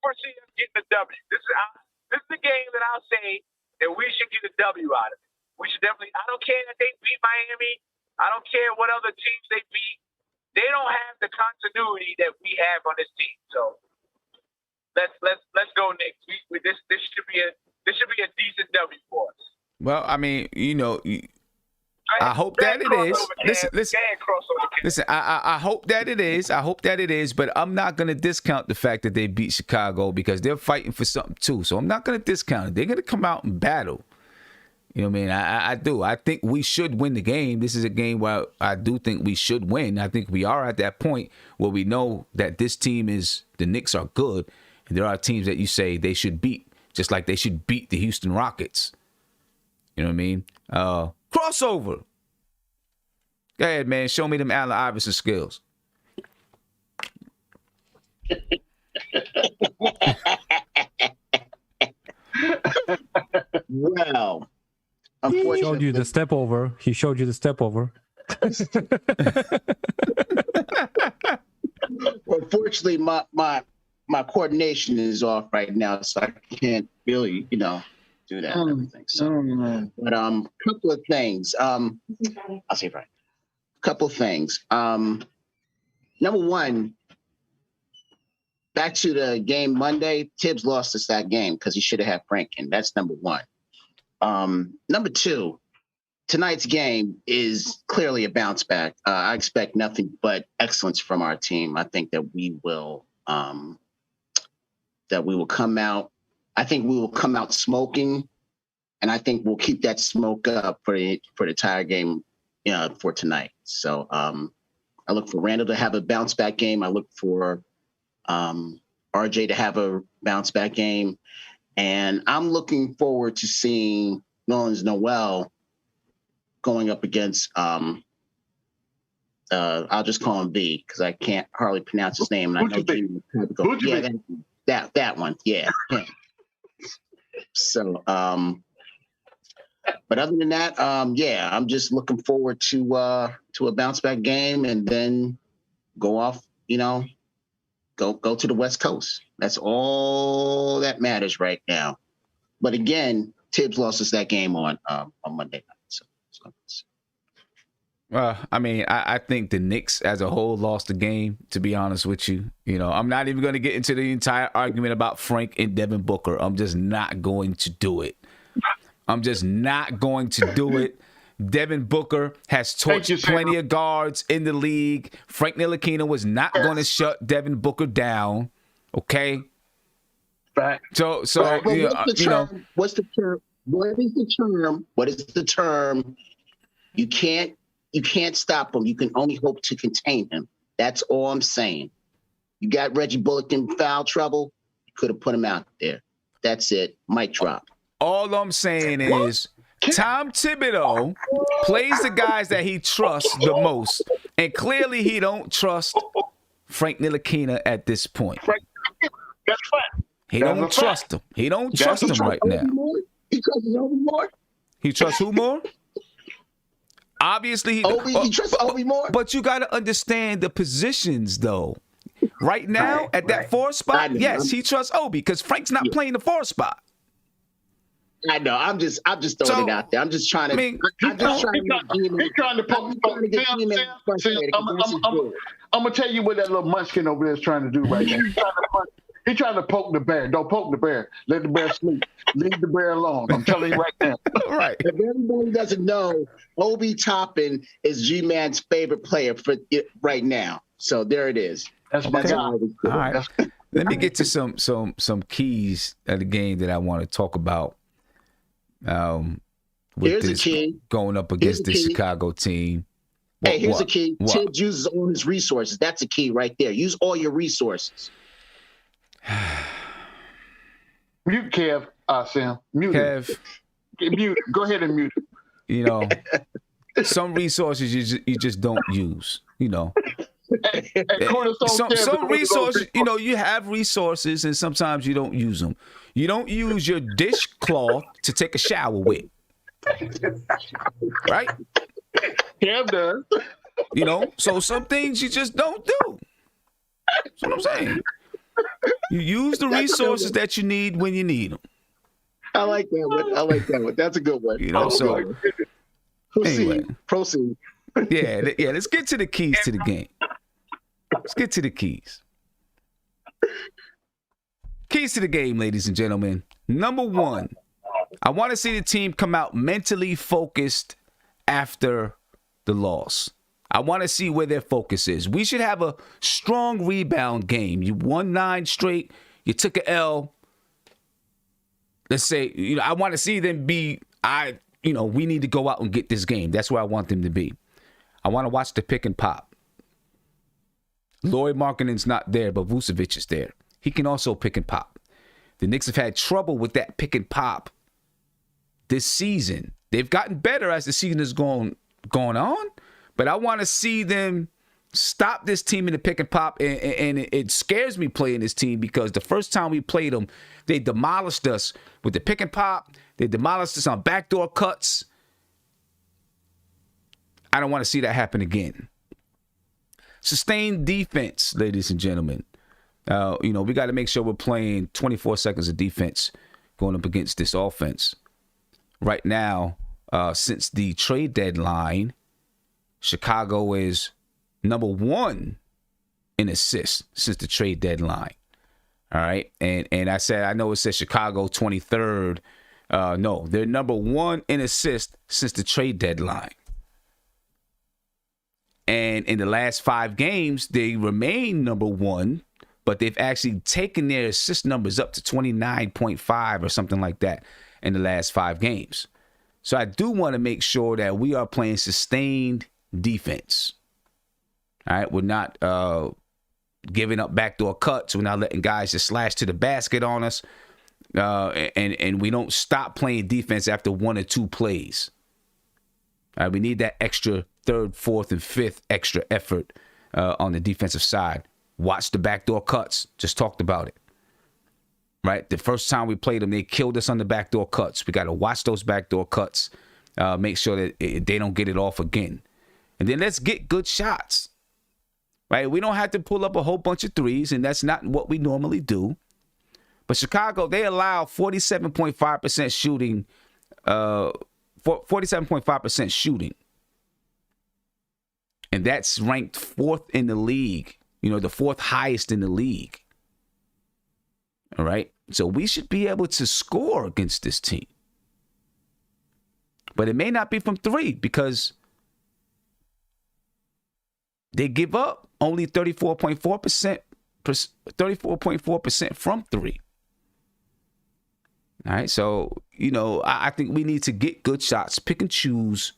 foresee us getting a W. This is the game that I'll say that we should get a W out of it. We should definitely. I don't care that they beat Miami. I don't care what other teams they beat. They don't have the continuity that we have on this team. So let's go Knicks. This should be a decent W for us. Well, I mean, I hope that it is. Listen. I hope that it is. I hope that it is. But I'm not going to discount the fact that they beat Chicago, because they're fighting for something too. So I'm not going to discount it. They're going to come out and battle. You know what I mean? I do. I think we should win the game. This is a game where I do think we should win. I think we are at that point where we know that this team the Knicks are good, and there are teams that you say they should beat, just like they should beat the Houston Rockets. You know what I mean? Crossover. Go ahead, man. Show me them Allen Iverson skills. Well, he showed you the step over. Unfortunately, my my coordination is off right now, so I can't really, do that and everything. So, but couple of things. I'll say right. Couple of things. Number one, back to the game Monday. Tibbs lost us that game because he should have had Franken. That's number one. Number two, tonight's game is clearly a bounce back. I expect nothing but excellence from our team. I think that we will come out. I think we will come out smoking, and I think we'll keep that smoke up for the entire game for tonight. So I look for Randle to have a bounce back game. I look for RJ to have a bounce back game, and I'm looking forward to seeing Nerlens Noel going up against I'll just call him V because I can't hardly pronounce his name. And I know that one. Yeah. So but other than that, I'm just looking forward to a bounce back game and then go off, go to the West Coast. That's all that matters right now. But again, Tibbs lost us that game on Monday night. I think the Knicks as a whole lost the game, to be honest with you. I'm not even going to get into the entire argument about Frank and Devin Booker. I'm just not going to do it. Devin Booker has torched plenty of guards in the league. Frank Ntilikina was not going to shut Devin Booker down. Okay. Right. So what's the term? What is the term? You can't stop him. You can only hope to contain him. That's all I'm saying. You got Reggie Bullock in foul trouble. You could have put him out there. That's it. Mic drop. All I'm saying is Tom Thibodeau plays the guys that he trusts the most, and clearly he don't trust Frank Ntilikina at this point. That's fact. He don't trust him. He don't trust him right now. He trusts Obi more. He trusts who more? Obviously, he trusts Obi more. But you got to understand the positions, though. Right now, at that 4 spot, yes, he trusts Obi because Frank's not playing the 4 spot. I know. I'm just throwing it out there. I'm just trying to. He's trying to poke. I'm gonna tell you what that little munchkin over there is trying to do right now. He's trying to poke the bear. Don't poke the bear. Let the bear sleep. Leave the bear alone. I'm telling you right now. Right. If everybody doesn't know, Obi Toppin is G-Man's favorite player for it right now. So there it is. That's my guy. All right. Let me get to some keys of the game that I want to talk about. Here's the key. Going up against this Chicago team. Here's the key. Tibbs uses all his resources. That's a key right there. Use all your resources. Mute Kev, Sam. Mute Kev. Mute. Go ahead and mute. Some resources you just don't use. Some resources, you have resources and sometimes you don't use them. You don't use your dishcloth to take a shower with. Right? Kev does. So some things you just don't do. That's what I'm saying. You use the resources that you need when you need them. I like that one. That's a good one. Proceed. Yeah. Let's get to the keys to the game. Let's get to the keys. Keys to the game, ladies and gentlemen. Number 1, I want to see the team come out mentally focused after the loss. I want to see where their focus is. We should have a strong rebound game. You won 9 straight. You took an L. Let's say, I want to see them be, we need to go out and get this game. That's where I want them to be. I want to watch the pick and pop. Lauri Markkanen's not there, but Vucevic is there. He can also pick and pop. The Knicks have had trouble with that pick and pop this season. They've gotten better as the season has gone on, but I want to see them stop this team in the pick and pop, and it scares me playing this team because the first time we played them, they demolished us with the pick and pop. They demolished us on backdoor cuts. I don't want to see that happen again. Sustained defense, ladies and gentlemen. We got to make sure we're playing 24 seconds of defense going up against this offense. Right now, since the trade deadline, Chicago is number 1 in assists since the trade deadline. All right. And I know it says Chicago 23rd. No, they're number 1 in assists since the trade deadline. And in the last 5 games, they remain number 1, but they've actually taken their assist numbers up to 29.5 or something like that in the last 5 games. So I do want to make sure that we are playing sustained defense. All right. We're not giving up backdoor cuts. We're not letting guys just slash to the basket on us. And we don't stop playing defense after 1 or 2 plays. All right. We need that extra 3rd, 4th, and 5th extra effort on the defensive side. Watch the backdoor cuts. Just talked about it. Right? The first time we played them, they killed us on the backdoor cuts. We got to watch those backdoor cuts. Make sure that they don't get it off again. And then let's get good shots. Right? We don't have to pull up a whole bunch of threes, and that's not what we normally do. But Chicago, they allow 47.5% shooting. 47.5% shooting. And that's ranked 4th in the league. The 4th highest in the league. All right. So we should be able to score against this team. But it may not be from 3 because they give up only 34.4% from 3. All right. So, I think we need to get good shots, pick and choose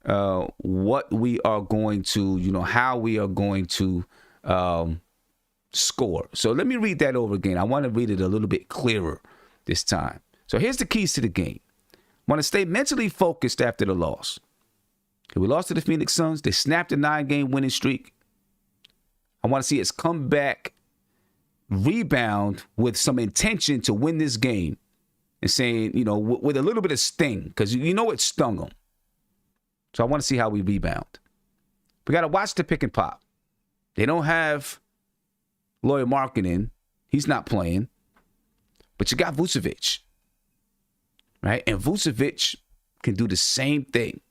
what we are going to, how we are going to score. So let me read that over again. I want to read it a little bit clearer this time. So here's the keys to the game. Want to stay mentally focused after the loss. We lost to the Phoenix Suns. They snapped a 9-game winning streak. I want to see us come back, rebound with some intention to win this game and saying, with a little bit of sting, because it stung them. So I want to see how we rebound. We got to watch the pick and pop. They don't have Lauri Markkanen. He's not playing. But you got Vucevic. Right? And Vucevic can do the same thing.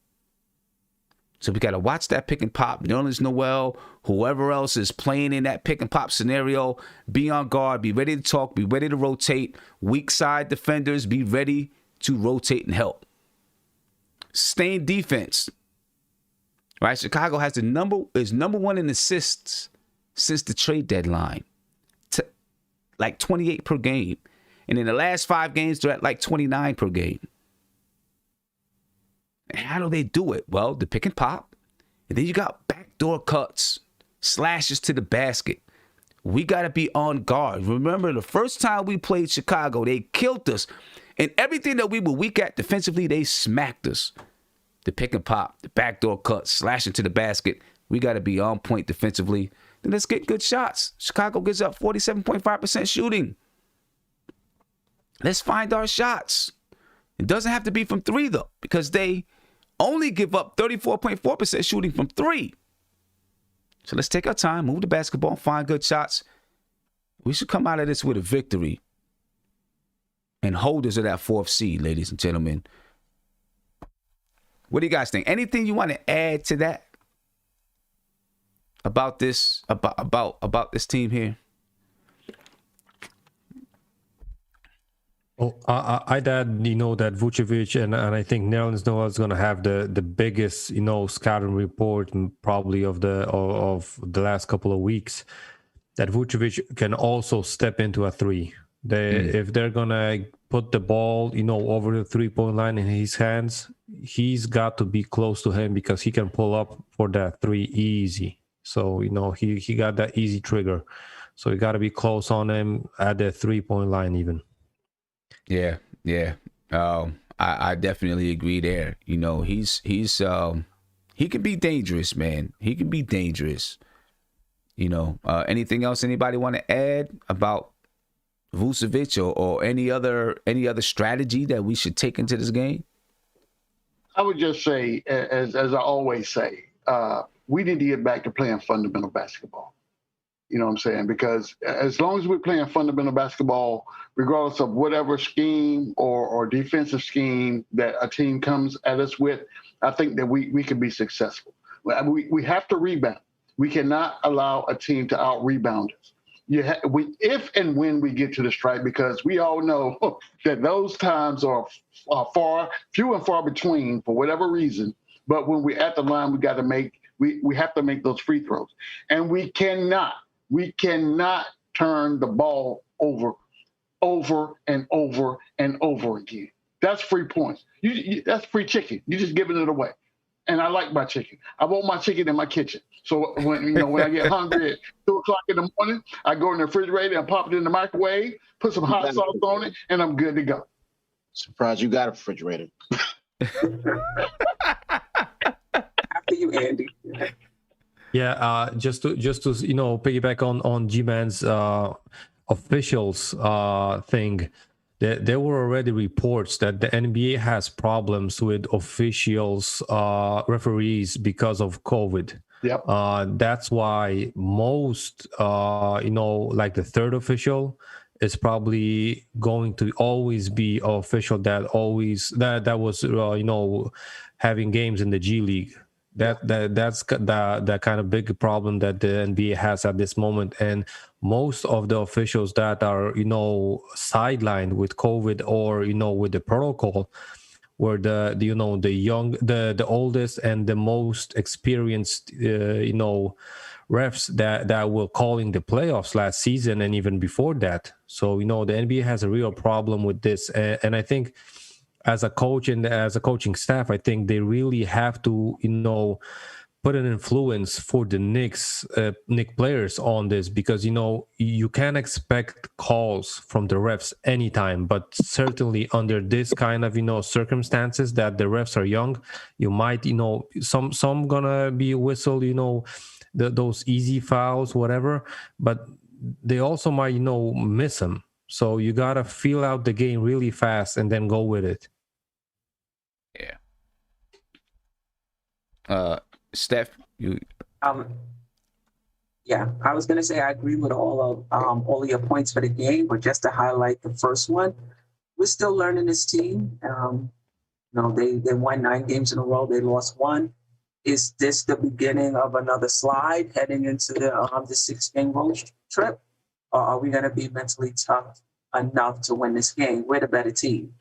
So we got to watch that pick and pop. Nerlens Noel, whoever else is playing in that pick and pop scenario, be on guard, be ready to talk, be ready to rotate. Weak side defenders, be ready to rotate and help. Sustained defense. Right? Chicago is number 1 in assists since the trade deadline. Like 28 per game. And in the last 5 games, they're at like 29 per game. And how do they do it? Well, the pick and pop. And then you got backdoor cuts, slashes to the basket. We got to be on guard. Remember, the first time we played Chicago, they killed us. And everything that we were weak at defensively, they smacked us. The pick and pop, the backdoor cut, slashing to the basket. We got to be on point defensively. Then let's get good shots. Chicago gives up 47.5% shooting. Let's find our shots. It doesn't have to be from 3, though, because they only give up 34.4% shooting from 3. So let's take our time, move the basketball, find good shots. We should come out of this with a victory and holders of that 4th seed, ladies and gentlemen. What do you guys think? Anything you want to add to that about this about this team here? Well, I'd add, that Vucevic and I think Nerlens Noel is going to have the biggest, scouting report probably of the last couple of weeks. That Vucevic can also step into a 3. If they're going to put the ball, over the 3-point line in his hands, he's got to be close to him because he can pull up for that 3 easy. So, he got that easy trigger. So you got to be close on him at the 3-point line even. Yeah. I definitely agree there. He's he can be dangerous, man. He can be dangerous. Anything else anybody want to add about Vucevic or any other strategy that we should take into this game? I would just say, as I always say, we need to get back to playing fundamental basketball. You know what I'm saying? Because as long as we're playing fundamental basketball, regardless of whatever scheme or defensive scheme that a team comes at us with, I think that we can be successful. We have to rebound. We cannot allow a team to out-rebound us. If and when we get to the stripe, because we all know that those times are few and far between for whatever reason. But when we're at the line, we have to make those free throws, and we cannot turn the ball over and over and over again. That's free points. That's free chicken. You're just giving it away. And I like my chicken. I want my chicken in my kitchen. So when I get hungry at 2:00 in the morning, I go in the refrigerator and pop it in the microwave, put some hot sauce on it, and I'm good to go. Surprised you got a refrigerator. After you, Andy. Yeah, just to piggyback on G-Man's officials thing. There were already reports that the NBA has problems with officials, referees because of COVID. Yep. That's why most, like the third official is probably going to always be an official that was having games in the G League. That's the kind of big problem that the NBA has at this moment. And most of the officials that are sidelined with COVID or with the protocol were the young, the oldest and the most experienced refs that were calling the playoffs last season and even before that. So the NBA has a real problem with this, and I think as a coach and as a coaching staff, I think they really have to put an influence for the Knicks players on this, because you can't expect calls from the refs anytime, but certainly under this kind of circumstances that the refs are young, you might some gonna be whistled those easy fouls, whatever, but they also might miss them. So you gotta feel out the game really fast and then go with it. Yeah. Steph, you. Yeah, I was gonna say I agree with all of your points for the game, but just to highlight the first one, we're still learning this team. They won 9 games in a row. They lost 1. Is this the beginning of another slide heading into the 6-game road trip, or are we gonna be mentally tough enough to win this game? We're the better team.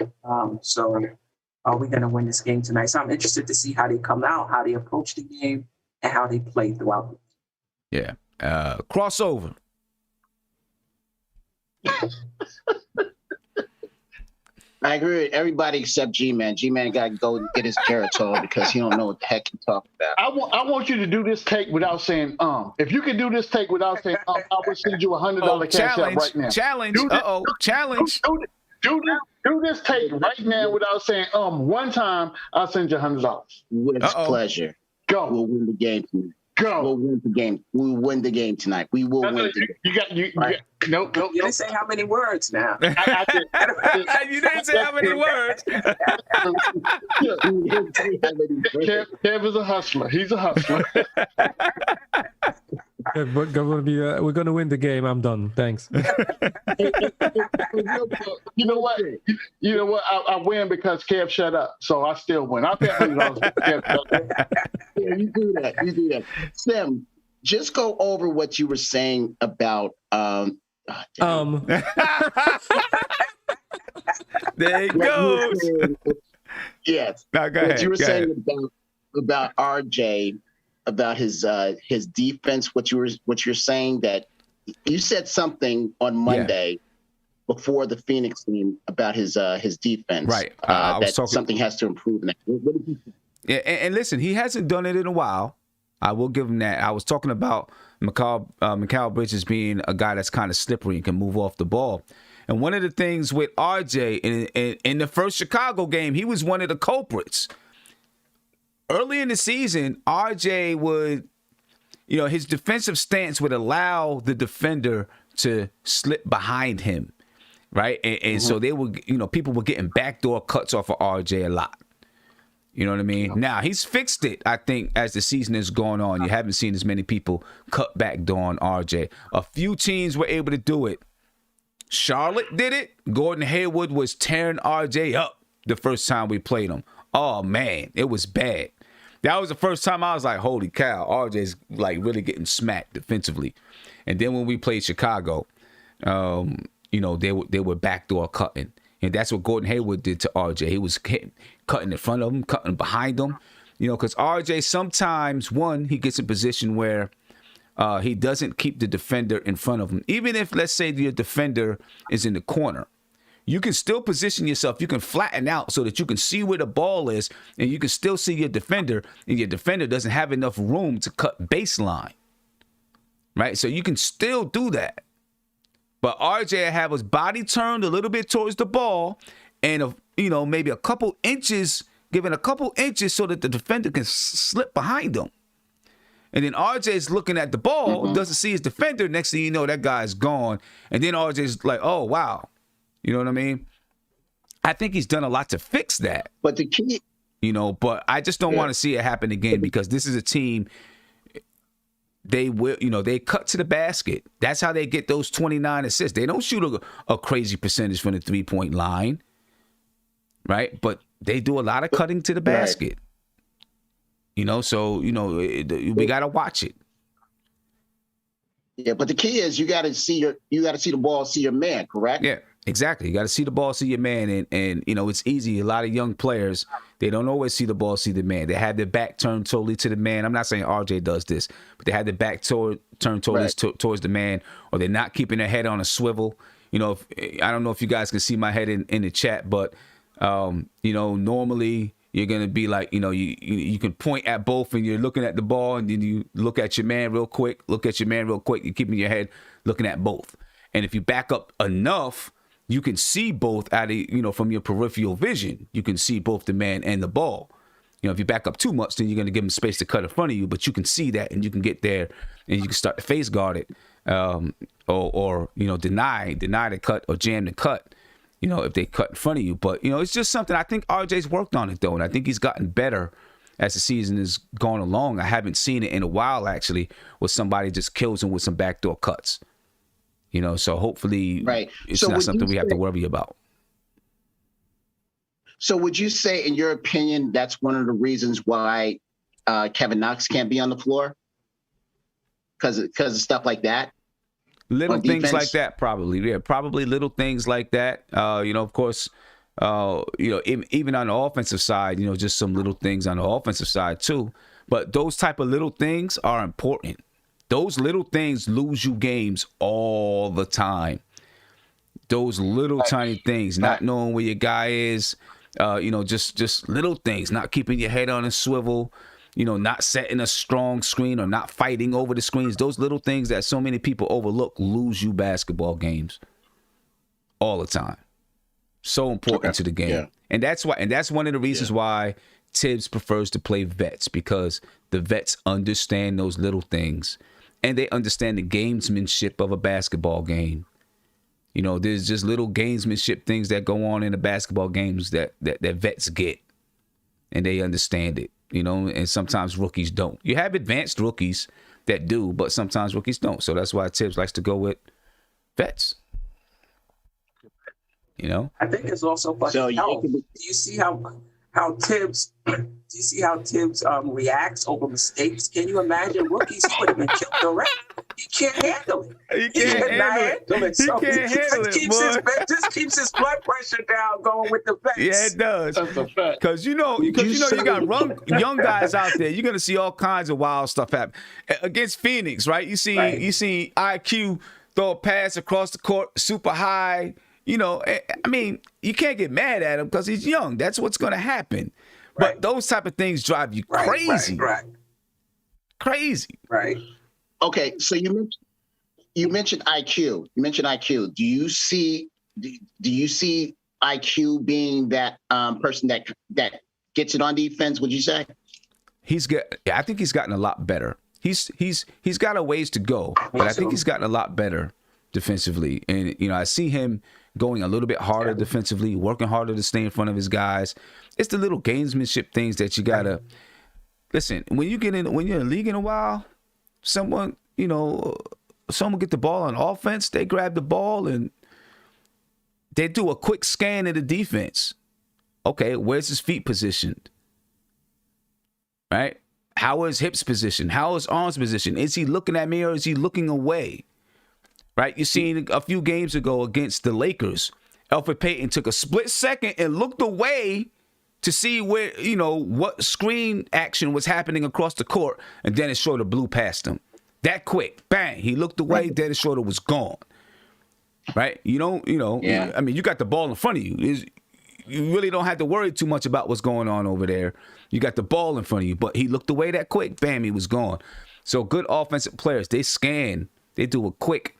So are we going to win this game tonight? So I'm interested to see how they come out, how they approach the game, and how they play throughout. Yeah. Crossover. I agree with everybody except G-Man. G-Man got to go and get his Geritol because he don't know what the heck he's talking about. I want you to do this take without saying If you can do this take without saying I will send you $100 cash out right now. Challenge. Challenge. Do this take right now without saying one time. I'll send you $100. With pleasure. Go. We'll win the game tonight. Go. We'll win the game. We will win the game tonight. We will win the game. Nope. You didn't say how many words now. You didn't say how many words. Kev is a hustler. He's a hustler. We're gonna win the game. I'm done. Thanks. You know what? I win because Kev shut up, so I still win. I'll pay $100 for Kev shut up. Yeah, you do that. Sam, just go over what you were saying about There it goes. Yes. No, go ahead. What you were saying about RJ, about his defense. What you're saying, that you said something on Monday before the Phoenix game about his defense. Right. That something has to improve. What did you say? Yeah, and listen, he hasn't done it in a while. I will give him that. I was talking about Mikal Bridges being a guy that's kind of slippery and can move off the ball. And one of the things with RJ in the first Chicago game, he was one of the culprits. Early in the season, RJ would, his defensive stance would allow the defender to slip behind him, right? And so they would, people were getting backdoor cuts off of RJ a lot. You know what I mean? Now, he's fixed it, I think, as the season is going on. You haven't seen as many people cut back door on RJ. A few teams were able to do it. Charlotte did it. Gordon Hayward was tearing RJ up the first time we played him. Oh, man, it was bad. That was the first time I was like, holy cow, RJ's like really getting smacked defensively. And then when we played Chicago, you know, they were backdoor cutting. And that's what Gordon Hayward did to RJ. He was cutting in front of him, cutting behind him. You know, because RJ sometimes, one, he gets in position where he doesn't keep the defender in front of him. Even if, let's say, your defender is in the corner, you can still position yourself. You can flatten out so that you can see where the ball is, and you can still see your defender, and your defender doesn't have enough room to cut baseline. Right? So you can still do that. But RJ had his body turned a little bit towards the ball and, you know, maybe a couple inches, giving a couple inches so that the defender can slip behind him. And then RJ's looking at the ball, doesn't see his defender. Next thing you know, that guy's gone. And then RJ's like, oh, wow. You know what I mean? I think he's done a lot to fix that. But the key, you know, but I just don't want to see it happen again because this is a team. They will, you know, they cut to the basket. That's how they get those 29 assists. They don't shoot a crazy percentage from the 3-point line, right? But they do a lot of cutting to the basket. Right. You know, so, you know, we got to watch it. Yeah, but the key is you got to see the ball, see your man, correct? Yeah, exactly. You got to see the ball, see your man, and you know, it's easy. A lot of young players, they don't always see the ball, see the man. They have their back turned totally to the man. I'm not saying RJ does this, but they have their back turned totally towards the man, or they're not keeping their head on a swivel. You know, I don't know if you guys can see my head in the chat, but you know, normally you're gonna be like, you know, you can point at both, and you're looking at the ball, and then you look at your man real quick. You're keeping your head looking at both, and if you back up enough, you can see both out of, you know, from your peripheral vision. You can see both the man and the ball. You know, if you back up too much, then you're gonna give him space to cut in front of you. But you can see that, and you can get there, and you can start to face guard it, or you know, deny the cut or jam the cut. You know, if they cut in front of you. But, you know, it's just something. I think RJ's worked on it, though, and I think he's gotten better as the season has gone along. I haven't seen it in a while, actually, where somebody just kills him with some backdoor cuts. You know, so hopefully it's not something we have to worry about. So would you say, in your opinion, that's one of the reasons why Kevin Knox can't be on the floor? Because of stuff like that? Little things like that, probably. Yeah, probably little things like that. You know, of course, you know, even on the offensive side, you know, just some little things on the offensive side too. But those type of little things are important. Those little things lose you games all the time. Those little tiny things, not knowing where your guy is, you know, just little things, not keeping your head on a swivel, you know, not setting a strong screen or not fighting over the screens. Those little things that so many people overlook lose you basketball games all the time. So important to the game. Yeah. And that's one of the reasons why Tibbs prefers to play vets, because the vets understand those little things and they understand the gamesmanship of a basketball game. You know, there's just little gamesmanship things that go on in the basketball games that vets get, and they understand it. You know, and sometimes rookies don't. You have advanced rookies that do, but sometimes rookies don't. So that's why Tibbs likes to go with vets. You know, I think it's also funny. So do you see how Tibbs? Do you see how Tibbs reacts over mistakes? Can you imagine rookies? He would have been killed already. He can't handle it. He can't handle it. So he can't handle it. Just keeps his blood pressure down going with the vets. Yeah, it does. That's a fact. Because you got young guys out there. You're gonna see all kinds of wild stuff happen against Phoenix, right? You see IQ throw a pass across the court, super high. You know, I mean, you can't get mad at him because he's young. That's what's going to happen. Right. But those type of things drive you crazy. Right. Crazy. Right. Okay, so you mentioned IQ. Do you see IQ being that person that gets it on defense? Would you say? I think he's gotten a lot better. He's got a ways to go, but I think he's gotten a lot better. defensively. And, I see him going a little bit harder defensively, working harder to stay in front of his guys. It's the little gamesmanship things that you got to listen. When you're in the league in a while, someone get the ball on offense, they grab the ball and they do a quick scan of the defense. Okay, where's his feet positioned? Right? How is hips positioned? How is arms positioned? Is he looking at me or is he looking away? Right? You seen a few games ago against the Lakers, Elfrid Payton took a split second and looked away to see where, what screen action was happening across the court, and Dennis Schroeder blew past him. That quick. Bang. He looked away, Dennis Schroeder was gone. Right? Yeah. I mean, you got the ball in front of you. You really don't have to worry too much about what's going on over there. You got the ball in front of you, but he looked away that quick. Bam, he was gone. So good offensive players, they scan. They do a quick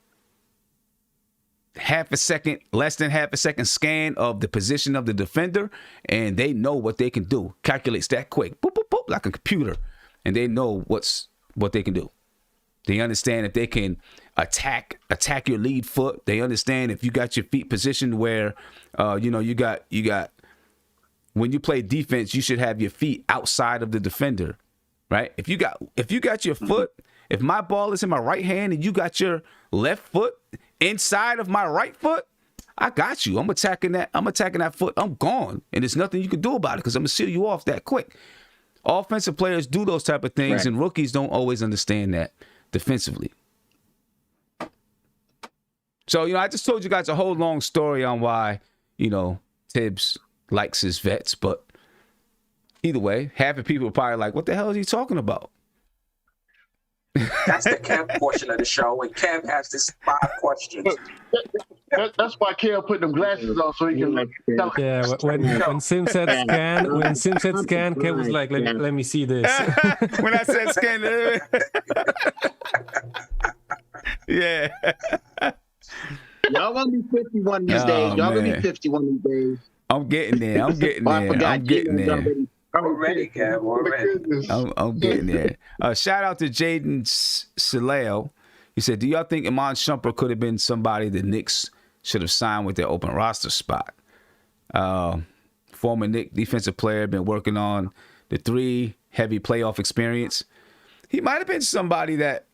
less than half a second scan of the position of the defender, and they know what they can do. Calculates that quick. Boop, boop, boop, like a computer. And they know what they can do. They understand if they can attack your lead foot. They understand if you got your feet positioned where, you got when you play defense, you should have your feet outside of the defender, right? If you got your foot, if my ball is in my right hand and you got your left foot inside of my right foot, I got you. I'm attacking that foot. I'm gone, and there's nothing you can do about it because I'm gonna seal you off that quick. Offensive players do those type of things, right, and rookies don't always understand that defensively. So, I just told you guys a whole long story on why, Tibbs likes his vets, but either way, half the people are probably like, what the hell is he talking about? That's the Kev portion of the show, and Kev has this 5 questions. That's why Kev put them glasses on so he can Yeah, when Sim said scan, Kev was like, let me see this. When I said scan, yeah. Y'all gonna be 51 these days. Y'all gonna be 51 these days. I'm getting there. I'm getting there. Already, Kev. Already. I'm getting there. Shout out to Jaden Saleo. He said, do y'all think Iman Shumpert could have been somebody the Knicks should have signed with their open roster spot? Former Knicks defensive player, been working on the 3, heavy playoff experience. He might have been somebody that,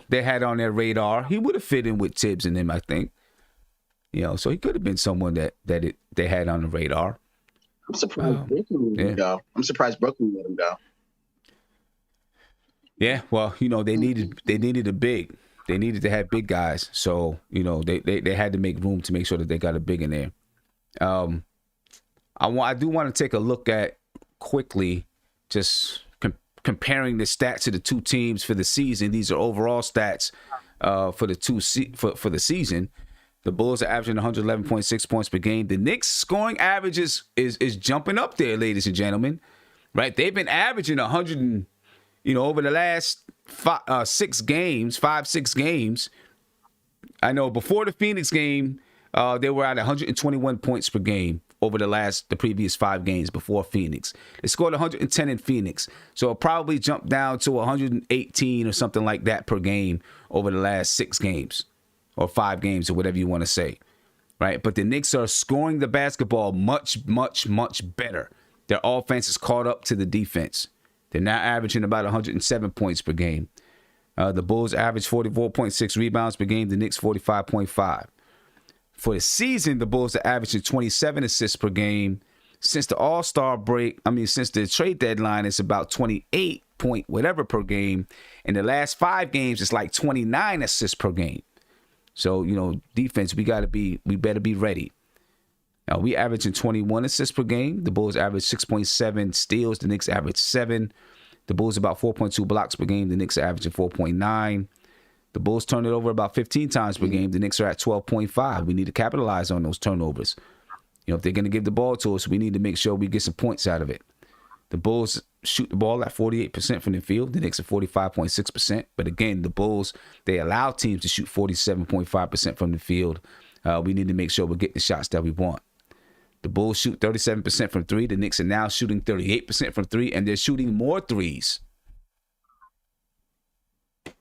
they had on their radar. He would have fit in with Tibbs and them, I think. So he could have been someone that they had on the radar. I'm surprised Brooklyn let him go. I'm surprised Brooklyn let him go. Yeah, well, they needed a big. They needed to have big guys. So, they had to make room to make sure that they got a big in there. I do want to take a look at quickly just comparing the stats of the two teams for the season. These are overall stats for the season. The Bulls are averaging 111.6 points per game. The Knicks scoring average is jumping up there, ladies and gentlemen. Right? They've been averaging 100 and, over the last 6 games. I know before the Phoenix game, they were at 121 points per game over the previous 5 games before Phoenix. They scored 110 in Phoenix. So it probably jumped down to 118 or something like that per game over the last 6 games. Or 5 games, or whatever you want to say, right? But the Knicks are scoring the basketball much, much, much better. Their offense is caught up to the defense. They're now averaging about 107 points per game. The Bulls average 44.6 rebounds per game. The Knicks 45.5. For the season, the Bulls are averaging 27 assists per game. Since the All-Star break, since the trade deadline, it's about 28 point whatever per game. In the last 5 games, it's like 29 assists per game. So, defense, we better be ready. Now, we averaging 21 assists per game. The Bulls average 6.7 steals. The Knicks average 7. The Bulls about 4.2 blocks per game. The Knicks are averaging 4.9. The Bulls turn it over about 15 times per game. The Knicks are at 12.5. We need to capitalize on those turnovers. If they're going to give the ball to us, we need to make sure we get some points out of it. The Bulls shoot the ball at 48% from the field. The Knicks are 45.6%. But again, the Bulls, they allow teams to shoot 47.5% from the field. We need to make sure we're getting the shots that we want. The Bulls shoot 37% from 3. The Knicks are now shooting 38% from 3, and they're shooting more threes.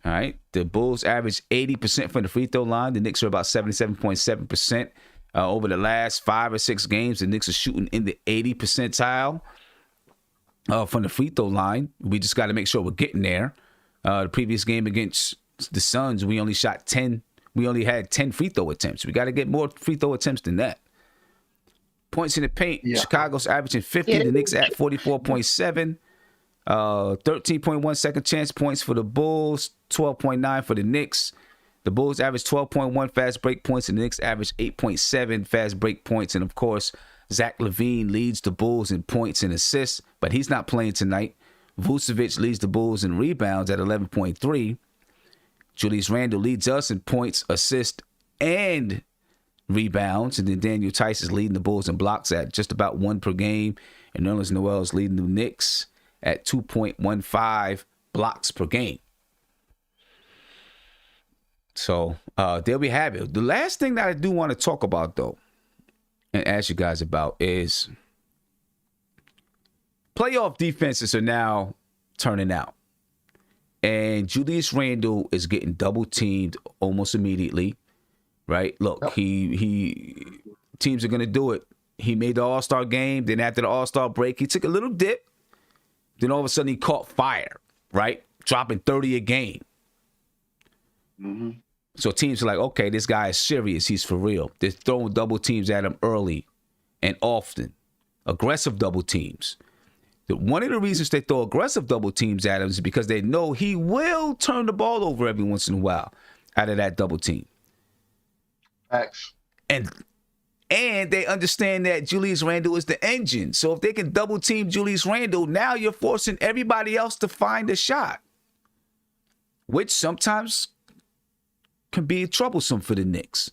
All right. The Bulls average 80% from the free throw line. The Knicks are about 77.7%. Over the last 5 or 6 games, the Knicks are shooting in the 80 percentile from the free throw line. We just got to make sure we're getting there. The previous game against the Suns, we only shot 10. We only had 10 free throw attempts. We got to get more free throw attempts than that. Points in the paint. Yeah. Chicago's averaging 50. The Knicks at 44.7. 13.1 second chance points for the Bulls. 12.9 for the Knicks. The Bulls average 12.1 fast break points, and the Knicks average 8.7 fast break points. And of course, Zach LaVine leads the Bulls in points and assists, but he's not playing tonight. Vucevic leads the Bulls in rebounds at 11.3. Julius Randle leads us in points, assists, and rebounds. And then Daniel Tice is leading the Bulls in blocks at just about 1 per game. And Nerlens Noel is leading the Knicks at 2.15 blocks per game. So there we have it. The last thing that I do want to talk about, though, and ask you guys about is playoff defenses are now turning out. And Julius Randle is getting double teamed almost immediately, right? Look, yep. he teams are going to do it. He made the All-Star game. Then after the All-Star break, he took a little dip. Then all of a sudden he caught fire, right? Dropping 30 a game. Mm-hmm. So teams are like, okay, this guy is serious. He's for real. They're throwing double teams at him early and often. Aggressive double teams. One of the reasons they throw aggressive double teams at him is because they know he will turn the ball over every once in a while out of that double team. Facts. And they understand that Julius Randle is the engine. So if they can double team Julius Randle, now you're forcing everybody else to find a shot, which sometimes can be troublesome for the Knicks,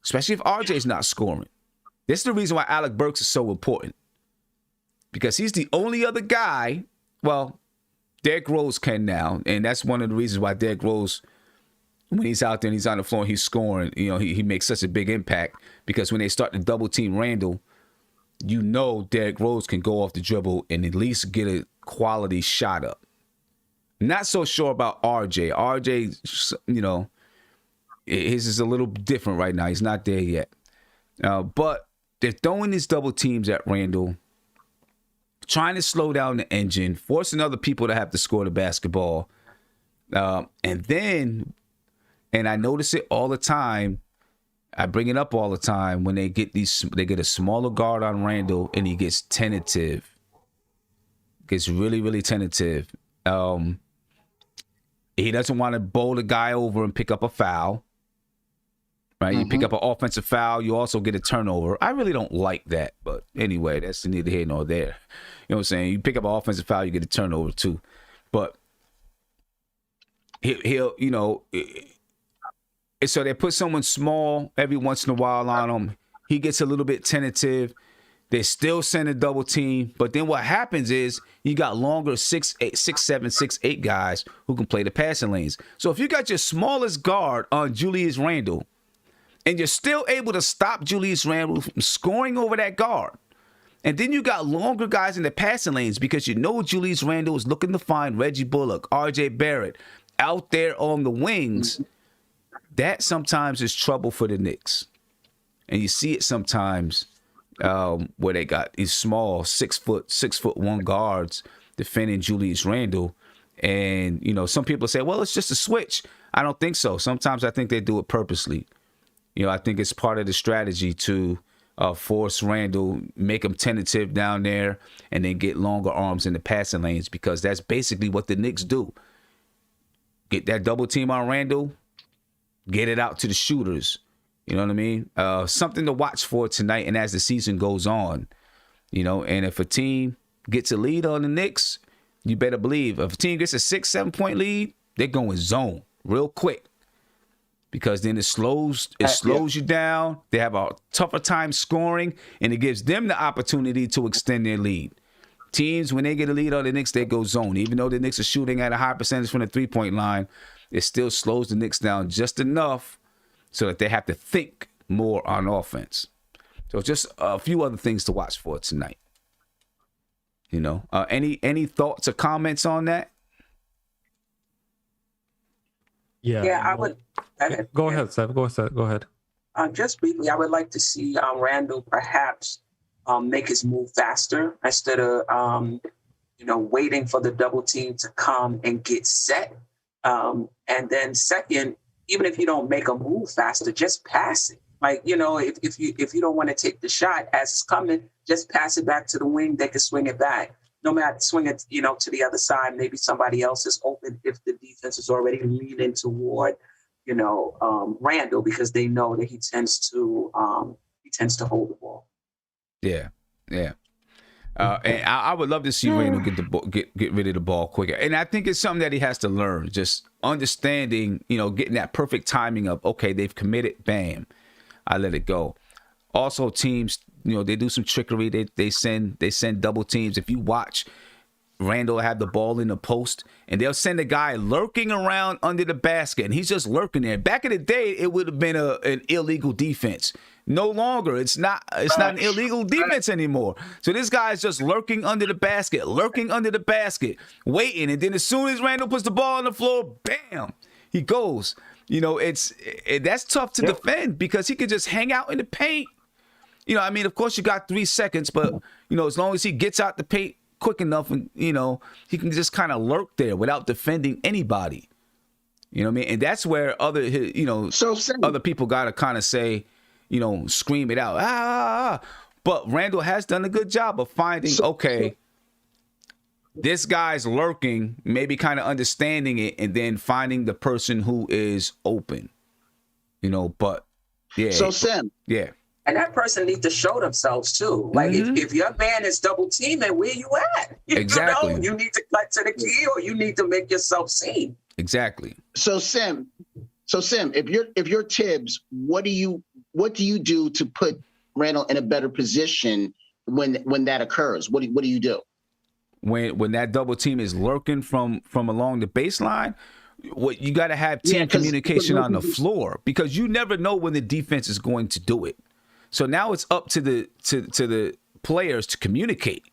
especially if RJ's not scoring. This is the reason why Alec Burks is so important, because he's the only other guy. Well, Derrick Rose can now, and that's one of the reasons why Derrick Rose, when he's out there and he's on the floor and he's scoring, you know, he makes such a big impact, because when they start to double team Randle, you know Derrick Rose can go off the dribble and at least get a quality shot up. Not so sure about RJ. RJ, you know, his is a little different right now. He's not there yet. But they're throwing these double teams at Randle, trying to slow down the engine, forcing other people to have to score the basketball. And I notice it all the time. I bring it up all the time when they get a smaller guard on Randle and he gets tentative. Gets really, really tentative. He doesn't want to bowl the guy over and pick up a foul. Right? Mm-hmm. You pick up an offensive foul, you also get a turnover. I really don't like that, but anyway, that's neither here nor there. You know what I'm saying? You pick up an offensive foul, you get a turnover too. But he'll you know, so they put someone small every once in a while on him. He gets a little bit tentative. They still send a double team, but then what happens is you got longer 6'7", 6'8" guys who can play the passing lanes. So if you got your smallest guard on Julius Randle, and you're still able to stop Julius Randle from scoring over that guard, and then you got longer guys in the passing lanes because you know Julius Randle is looking to find Reggie Bullock, RJ Barrett out there on the wings, that sometimes is trouble for the Knicks. And you see it sometimes where they got these small 6'1" guards defending Julius Randle. And, you know, some people say, well, it's just a switch. I don't think so. Sometimes I think they do it purposely. You know, I think it's part of the strategy to force Randle, make him tentative down there, and then get longer arms in the passing lanes, because that's basically what the Knicks do. Get that double team on Randle, get it out to the shooters. You know what I mean? Something to watch for tonight and as the season goes on. You know, and if a team gets a lead on the Knicks, you better believe if a team gets a 6-7 point lead, they're going zone real quick. Because then it slows you down. They have a tougher time scoring, and it gives them the opportunity to extend their lead. Teams, when they get a lead on the Knicks, they go zone. Even though the Knicks are shooting at a high percentage from the three-point line, it still slows the Knicks down just enough so that they have to think more on offense. So just a few other things to watch for tonight. You know, any thoughts or comments on that? Yeah, I would. Go ahead, Seth. Go ahead. Just briefly, I would like to see Randle perhaps make his move faster instead of waiting for the double team to come and get set. And then second, even if you don't make a move faster, just pass it. Like, if you don't want to take the shot as it's coming, just pass it back to the wing. They can swing it back. No matter swing it, to the other side. Maybe somebody else is open if the defense is already leaning toward, Randle, because they know that he tends to hold the ball. Yeah. And I would love to see Randle get rid of the ball quicker. And I think it's something that he has to learn. Just understanding, getting that perfect timing of, okay, they've committed, bam, I let it go. Also, teams, they do some trickery. They send double teams. If you watch, Randle have the ball in the post, and they'll send a guy lurking around under the basket, and he's just lurking there. Back in the day, it would have been an illegal defense. No longer. It's not an illegal defense anymore. So this guy's just lurking under the basket, waiting, and then as soon as Randle puts the ball on the floor, bam, he goes. That's tough to defend because he could just hang out in the paint. Of course you got 3 seconds, but as long as he gets out the paint quick enough, and he can just kind of lurk there without defending anybody. You know what I mean? And that's where other people got to kind of say, scream it out. But Randle has done a good job of finding, this guy's lurking, maybe kind of understanding it, and then finding the person who is open. But yeah. So Sam. Yeah. And that person needs to show themselves too. Like if your man is double teaming, where you at? Exactly. You need to cut to the key, or you need to make yourself seen. Exactly. So Sam, if you're Tibbs, what do you do to put Randle in a better position when that occurs? What do you do? When that double team is lurking from along the baseline, what you got to have team communication on the floor, because you never know when the defense is going to do it. So now it's up to the players to communicate.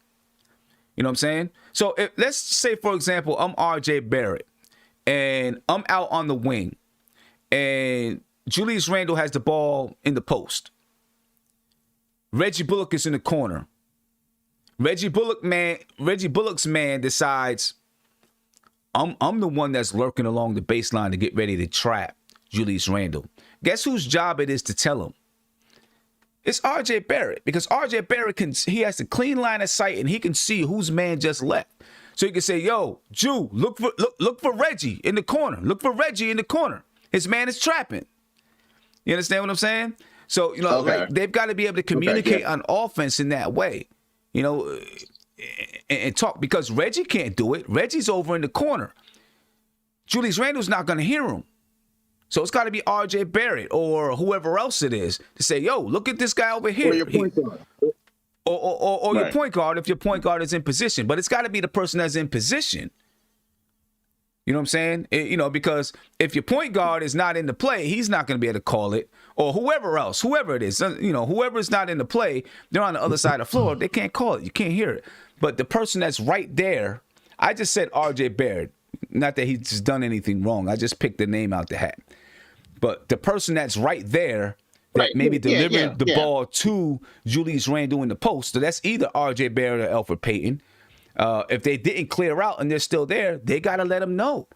You know what I'm saying? So let's say, for example, I'm RJ Barrett and I'm out on the wing, and Julius Randle has the ball in the post. Reggie Bullock is in the corner. Reggie Bullock's man decides, I'm the one that's lurking along the baseline to get ready to trap Julius Randle. Guess whose job it is to tell him? It's RJ Barrett, because RJ Barrett he has a clean line of sight and he can see whose man just left. So he can say, yo, Ju, look for Reggie in the corner. Look for Reggie in the corner. His man is trapping. You understand what I'm saying? So, they've got to be able to communicate on offense in that way, and talk, because Reggie can't do it. Reggie's over in the corner. Julius Randle's not going to hear him. So it's got to be RJ Barrett or whoever else it is to say, yo, look at this guy over here. Or your point guard. Or your point guard, if your point guard is in position. But it's got to be the person that's in position. You know what I'm saying? Because if your point guard is not in the play, he's not going to be able to call it. Or whoever it is, whoever's not in the play, they're on the other side of the floor. They can't call it. You can't hear it. But the person that's right there, I just said RJ Barrett. Not that he's done anything wrong. I just picked the name out the hat. But the person that's right there that maybe delivered the ball to Julius Randle in the post, so that's either RJ Barrett or Elfrid Payton. If they didn't clear out and they're still there, they got to let them know.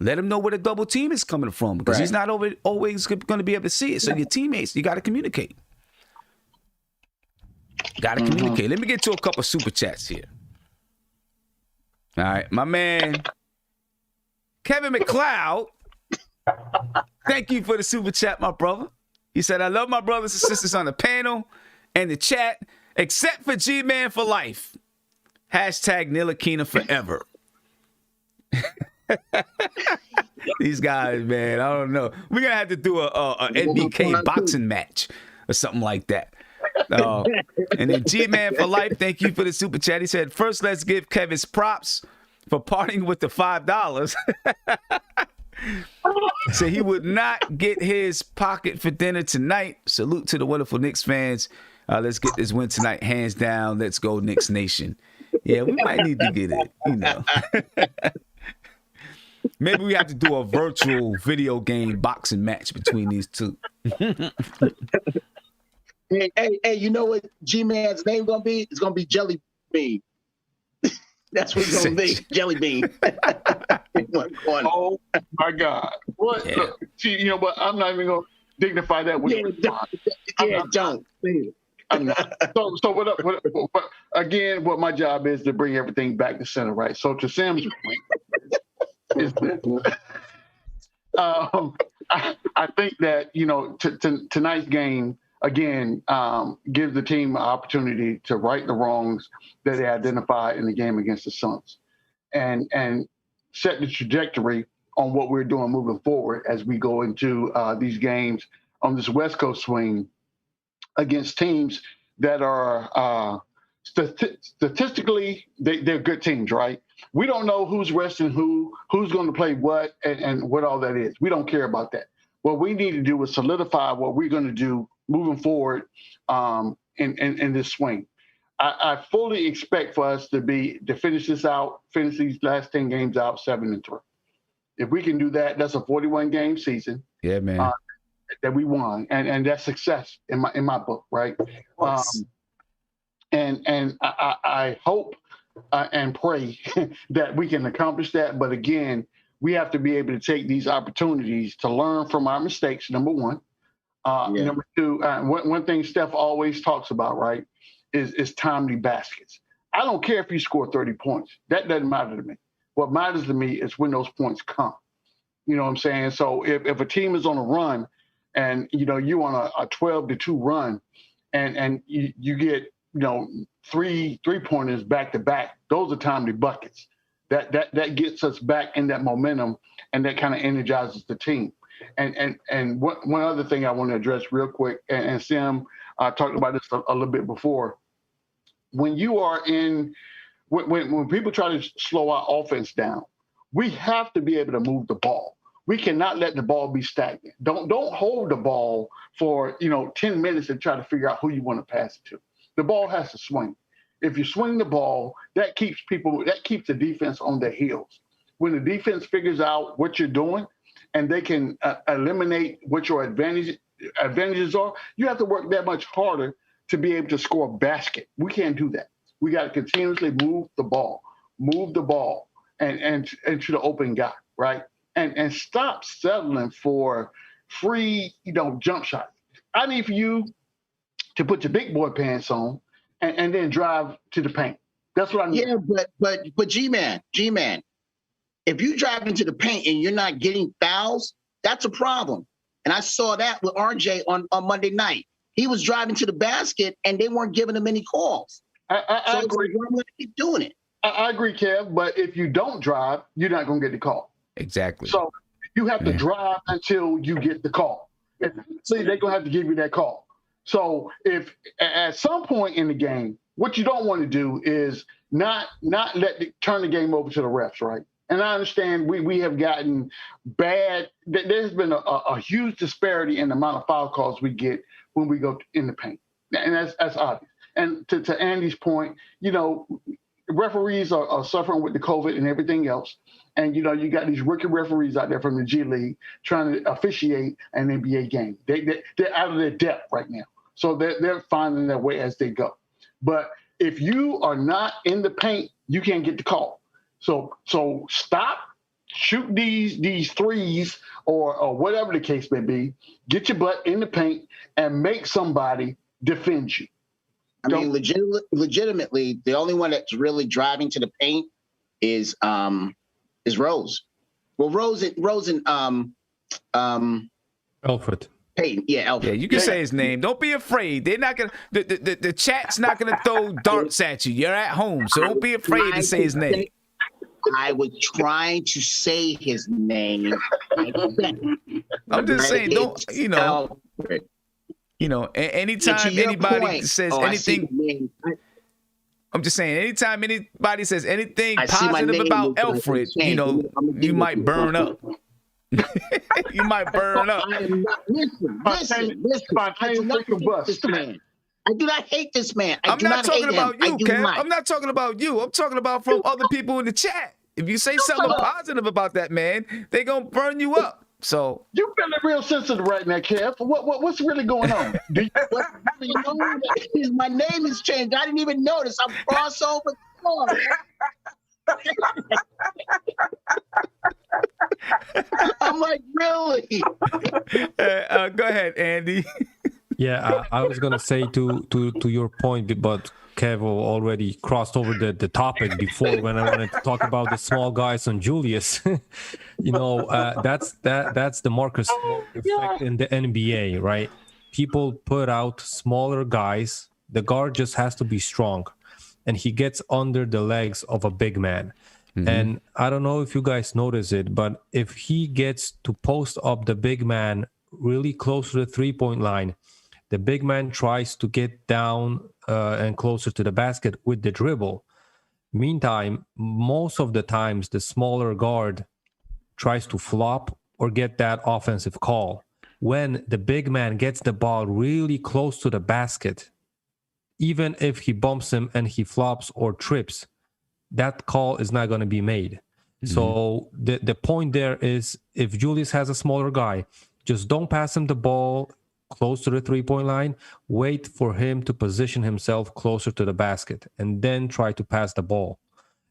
Let him know where the double team is coming from, because he's not always going to be able to see it. So your teammates, you got to communicate. Got to communicate. Let me get to a couple of super chats here. All right, my man Kevin McLeod. Thank you for the super chat, my brother. He said, I love my brothers and sisters on the panel and the chat, except for G-Man for life. Hashtag Nilakina forever. These guys, man, I don't know. We're going to have to do a NBK boxing match or something like that. And then G-Man for life, thank you for the super chat. He said, first, let's give Kevin's props for parting with the $5. So he would not get his pocket for dinner tonight. Salute to the wonderful Knicks fans. Let's get this win tonight, hands down. Let's go Knicks Nation. Yeah, we might need to get it, Maybe we have to do a virtual video game boxing match between these two. Hey, you know what G-Man's name gonna be? It's gonna be Jelly Bean. That's what it's gonna be. Jelly Bean. Oh my God! What? Yeah. See, you know what? I'm not even gonna dignify that with don't. I'm not. So what? Again, what my job is to bring everything back to center, right? So to Sam's point, is I think that tonight's game again gives the team an opportunity to right the wrongs that they identified in the game against the Suns, and set the trajectory on what we're doing moving forward as we go into these games on this West Coast swing against teams that are statistically they're good teams, right? We don't know who's resting who's going to play what, and what all that is. We don't care about that. What we need to do is solidify what we're going to do moving forward in this swing. I fully expect for us to finish these last 10 games out 7-3. If we can do that, that's a 41-game season. Yeah, man. That we won, and that's success in my book, right? And I hope and pray that we can accomplish that. But again, we have to be able to take these opportunities to learn from our mistakes. Number one. Number two, one thing Steph always talks about, right, is timely baskets. I don't care if you score 30 points. That doesn't matter to me. What matters to me is when those points come. You know what I'm saying? So if a team is on a run and, you on a 12-2 run and you get, 3-pointers back to back, those are timely buckets. That gets us back in that momentum, and that kind of energizes the team. And one other thing I want to address real quick, and Sam talked about this a little bit before. When you are when people try to slow our offense down, we have to be able to move the ball. We cannot let the ball be stagnant. Don't hold the ball for 10 minutes and try to figure out who you want to pass it to. The ball has to swing. If you swing the ball, that keeps the defense on their heels. When the defense figures out what you're doing and they can eliminate what your advantages are, you have to work that much harder to be able to score a basket. We can't do that. We got to continuously move the ball and to the open guy, right? And stop settling for free, jump shots. I need for you to put your big boy pants on and then drive to the paint. That's what I need. Yeah, but G-Man, if you drive into the paint and you're not getting fouls, that's a problem. And I saw that with RJ on Monday night. He was driving to the basket and they weren't giving him any calls. I agree. I'm going to keep doing it. I agree, Kev, but if you don't drive, you're not going to get the call. Exactly. So you have to drive until you get the call. See, they're going to have to give you that call. So if at some point in the game, what you don't want to do is not turn the game over to the refs, right? And I understand we have gotten bad. There's been a huge disparity in the amount of foul calls we get when we go in the paint. And that's obvious. And to Andy's point, referees are suffering with the COVID and everything else. And, you got these rookie referees out there from the G League trying to officiate an NBA game. They're out of their depth right now. So they're finding their way as they go. But if you are not in the paint, you can't get the call. So stop, shoot these threes or whatever the case may be. Get your butt in the paint and make somebody defend you. I mean, legitimately, the only one that's really driving to the paint is Rose. Well, Rose and Alfred. Payton. Yeah, Alfred. Yeah, you can say his name. Don't be afraid. They're not gonna the chat's not gonna throw darts at you. You're at home, so don't be afraid to say his name. I was trying to say his name. I'm just saying, don't anytime anybody says anything. I'm just saying, anytime anybody says anything positive about Alfred, you might burn up. You might burn up. Listen. I do not hate this man. I do not hate this man. I'm not talking about you, Kev. I'm not talking about you. I'm talking about from other people in the chat. If you say something positive about that man, they gonna burn you up. So you feeling real sensitive right now, Kev. What's really going on? You know, my name has changed. I didn't even notice. I'm crossover. I'm like, really? Go ahead, Andy. Yeah, I was gonna say to your point, but Kev already crossed over the topic before when I wanted to talk about the small guys on Julius. That's the Marcus Smart effect in the NBA, right? People put out smaller guys. The guard just has to be strong, and he gets under the legs of a big man. Mm-hmm. And I don't know if you guys notice it, but if he gets to post up the big man really close to the 3-point line, the big man tries to get down and closer to the basket with the dribble. Meantime, most of the times, the smaller guard tries to flop or get that offensive call. When the big man gets the ball really close to the basket, even if he bumps him and he flops or trips, that call is not going to be made. Mm-hmm. So the point there is, if Julius has a smaller guy, just don't pass him the ball close to the 3-point line. Wait for him to position himself closer to the basket and then try to pass the ball.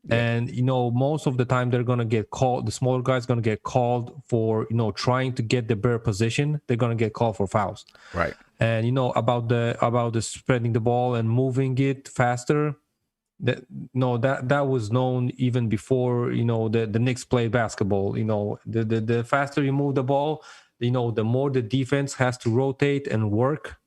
Yeah. And, most of the time they're going to get called. The smaller guy's going to get called for, trying to get the bare position. They're going to get called for fouls. Right. And, about the spreading the ball and moving it faster. That was known even before, the Knicks played basketball. The faster you move the ball, the more the defense has to rotate and work,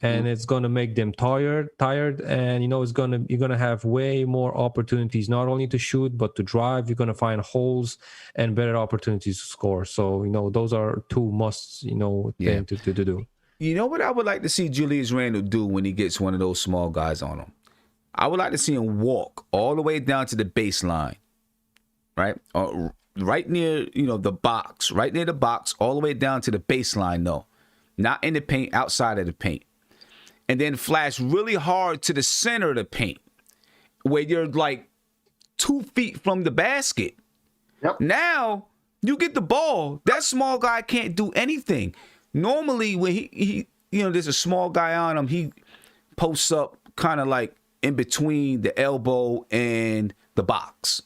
and it's going to make them tired, and you're going to have way more opportunities, not only to shoot but to drive. You're going to find holes and better opportunities to score. So those are two musts, things to do. You know what I would like to see Julius Randle do when he gets one of those small guys on him? I would like to see him walk all the way down to the baseline, right? Right near, the box, right near the box, all the way down to the baseline, though. Not in the paint, outside of the paint. And then flash really hard to the center of the paint, where you're like 2 feet from the basket. Yep. Now, you get the ball. That small guy can't do anything. Normally, when he there's a small guy on him, he posts up kind of like in between the elbow and the box.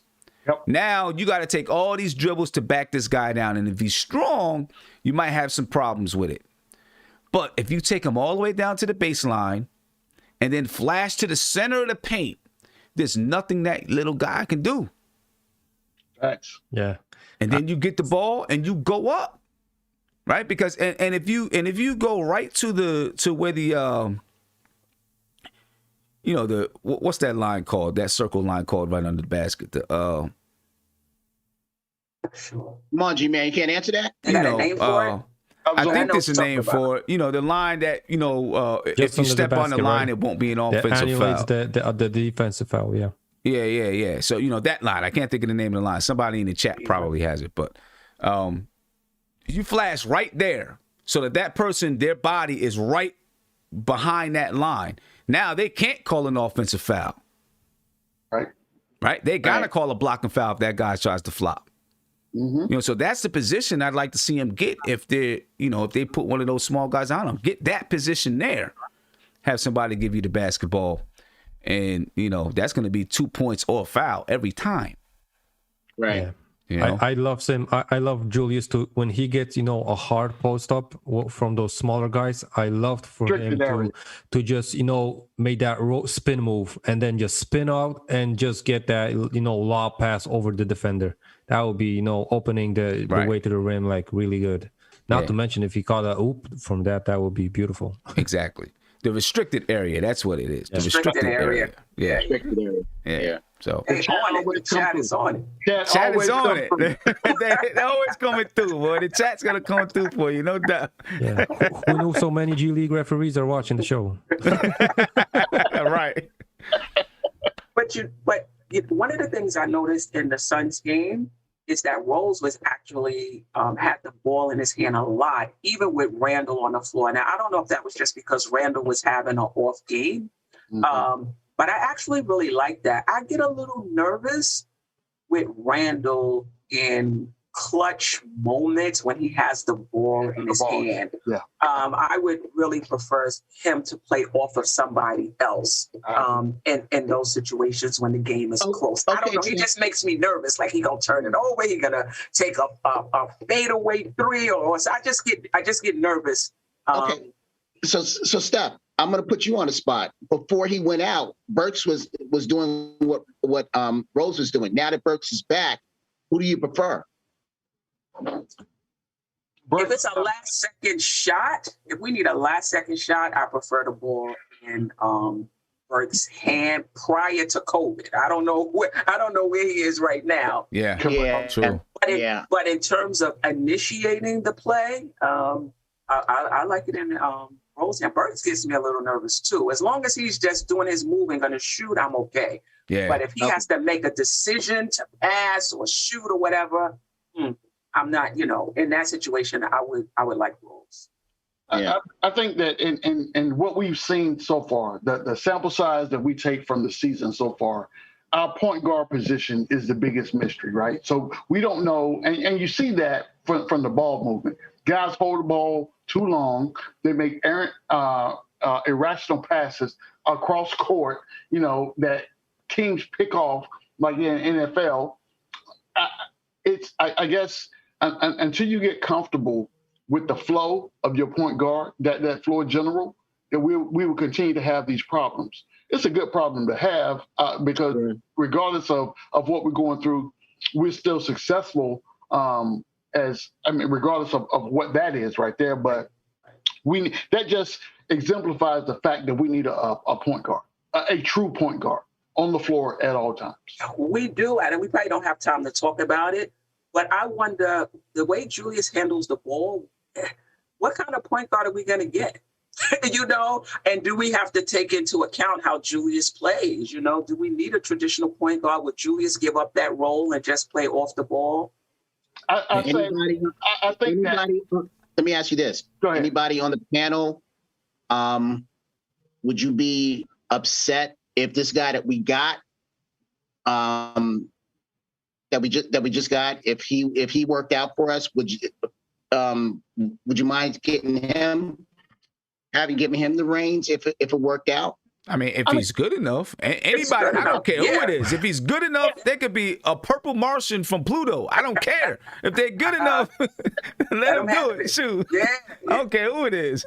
Yep. Now you got to take all these dribbles to back this guy down. And if he's strong, you might have some problems with it. But if you take him all the way down to the baseline and then flash to the center of the paint, there's nothing that little guy can do. Thanks. Yeah. And then you get the ball and you go up. Right? Because and if you go right to where the what's that line called? That circle line called right under the basket. Come on, G-Man, you can't answer that? You got a name for it? I think there's a name for it. The line that, if you step on the line, it won't be an offensive foul. The defensive foul, yeah. Yeah. So, that line. I can't think of the name of the line. Somebody in the chat probably has it. But you flash right there so that person, their body is right behind that line. Now they can't call an offensive foul. Right? They got to call a blocking foul if that guy tries to flop. Mm-hmm. So that's the position I'd like to see him get if they put one of those small guys on him. Get that position there. Have somebody give you the basketball. And, that's going to be 2 points or a foul every time. Right. Yeah. I love him. I love Julius too. When he gets, a hard post up from those smaller guys, I loved for him to just, make that spin move and then just spin out and just get that, lob pass over the defender. That would be, opening the way to the rim like really good. Not to mention if he caught a oop from that would be beautiful. Exactly. The restricted area, that's what it is. The restricted area. Yeah. Restricted area. Yeah. So the chat is on it. Chat is on it. They're always coming through, boy. The chat's gonna come through for you, no doubt. Yeah. Who knew so many G League referees are watching the show? Right. But one of the things I noticed in the Suns game is that Rose was actually had the ball in his hand a lot, even with Randle on the floor. Now, I don't know if that was just because Randle was having an off game, but I actually really like that. I get a little nervous with Randle in clutch moments when he has the ball in his hand. Yeah. I would really prefer him to play off of somebody else in those situations when the game is close. I don't know. He just makes me nervous. Like he gonna turn it over. He gonna take a fadeaway three, or so I just get nervous. Okay. So Steph, I'm gonna put you on the spot. Before he went out, Burks was doing what Rose was doing. Now that Burks is back, who do you prefer? If it's a last second shot, if we need a last second shot, I prefer the ball in Burks' hand prior to COVID. I don't know where he is right now. Yeah, true. But in terms of initiating the play, I like it in Rose, and Burks gets me a little nervous too. As long as he's just doing his move and going to shoot, I'm okay. Yeah. But if he has to make a decision to pass or shoot or whatever, I'm not, in that situation, I would like Rose. Yeah. I think that in what we've seen so far, the sample size that we take from the season so far, our point guard position is the biggest mystery, right? So we don't know, and you see that from the ball movement. Guys hold the ball too long. They make irrational passes across court, that teams pick off like in NFL. I guess until you get comfortable with the flow of your point guard, that floor general, that we will continue to have these problems. It's a good problem to have because regardless of what we're going through, we're still successful regardless of what that is right there. But that just exemplifies the fact that we need a point guard, a true point guard on the floor at all times. We do, and we probably don't have time to talk about it, but I wonder, the way Julius handles the ball, what kind of point guard are we going to get? And do we have to take into account how Julius plays? Do we need a traditional point guard? Would Julius give up that role and just play off the ball? Let me ask you this. Go ahead. Anybody on the panel, would you be upset if this guy that we got, that we just got, if he worked out for us, would you mind giving him the reins if it worked out? I mean, if he's good enough, anybody, I don't care who it is. If he's good enough, they could be a purple Martian from Pluto. I don't care. If they're good enough, let them do it. Shoot. Yeah. I don't care who it is.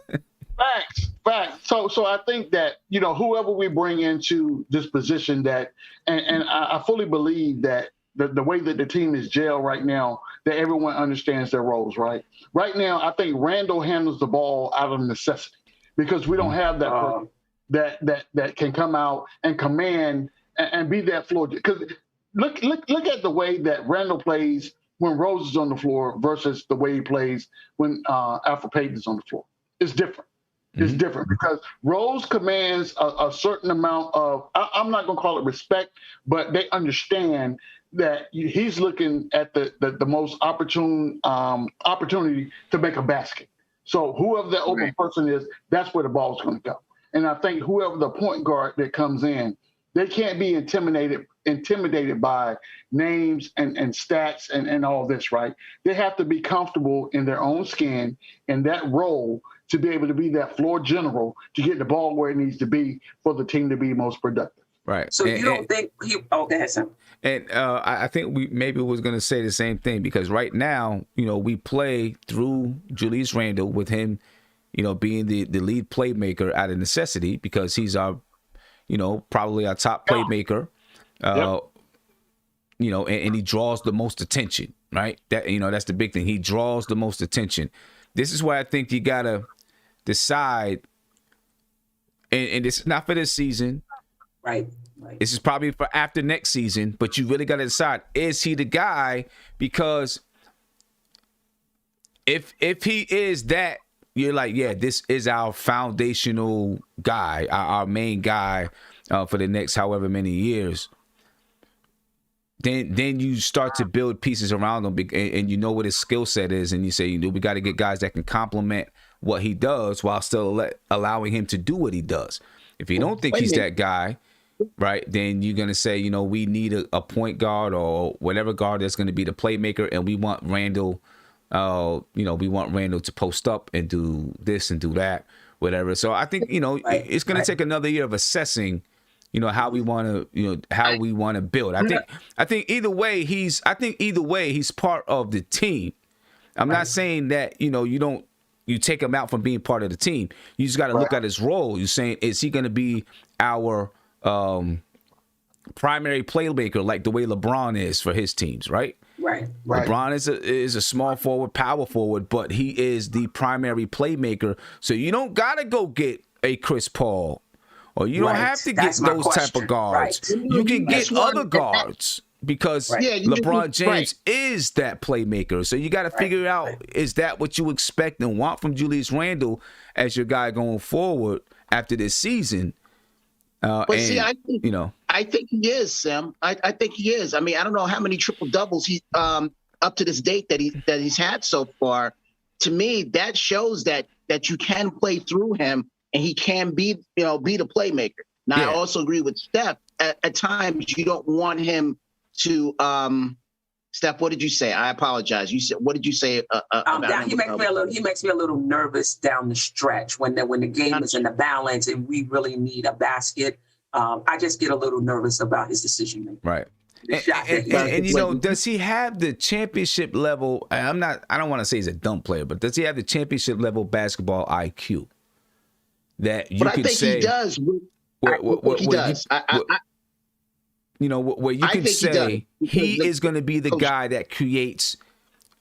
Facts. So I think that, whoever we bring into this position and I fully believe that the way that the team is gelled right now, that everyone understands their roles, right? Right now, I think Randle handles the ball out of necessity because we don't have that person that can come out and command and be that floor. Because look at the way that Randle plays when Rose is on the floor versus the way he plays when Alfred Payton is on the floor. It's different. It's different because Rose commands a certain amount of, I'm not going to call it respect, but they understand that he's looking at the most opportunity to make a basket. So whoever that open person is, that's where the ball is going to go. And I think whoever the point guard that comes in, they can't be intimidated by names and stats and all this, right? They have to be comfortable in their own skin in that role to be able to be that floor general to get the ball where it needs to be for the team to be most productive. Right. So you don't think he? Oh, go ahead, Sam. And I think we maybe was going to say the same thing because right now, we play through Julius Randle with him, being the lead playmaker out of necessity because he's our, probably our top playmaker, and he draws the most attention, right? That that's the big thing. He draws the most attention. This is why I think you gotta decide, and it's not for this season. Right. This is probably for after next season, but you really got to decide, is he the guy? Because if he is that, you're like, yeah, this is our foundational guy, our main guy for the next however many years. Then you start to build pieces around him, and you know what his skill set is, and you say, we got to get guys that can complement what he does while still allowing him to do what he does. If you don't think he's that guy, right, then you're going to say, you know, we need a point guard or whatever guard that's going to be the playmaker, and we want Randle, we want Randle to post up and do this and do that, whatever. So I think, it's going to take another year of assessing, how we want to, build. I think either way he's part of the team. I'm not saying that, you take him out from being part of the team. You just got to look at his role. You're saying, is he going to be our primary playmaker like the way LeBron is for his teams, right? Right. LeBron is a small forward, power forward, but he is the primary playmaker. So you don't got to go get a Chris Paul, or you don't have to get those type of guards. Right. You can get other guards. Because LeBron James is that playmaker. So you got to figure out, is that what you expect and want from Julius Randle as your guy going forward after this season? I think he is, Sam. I think he is. I mean, I don't know how many triple doubles he up to this date that he's had so far. To me, that shows that you can play through him and he can be the playmaker. Now, I also agree with Steph. At times, you don't want him to Steph, what did you say? I apologize. What did you say? He makes me a little nervous down the stretch when the game is in the balance and we really need a basket. I just get a little nervous about his decision making. Right. And does he have the championship level? I don't want to say he's a dumb player, but does he have the championship level basketball IQ that you could say? He does. He does. Where you can say he is going to be the guy that creates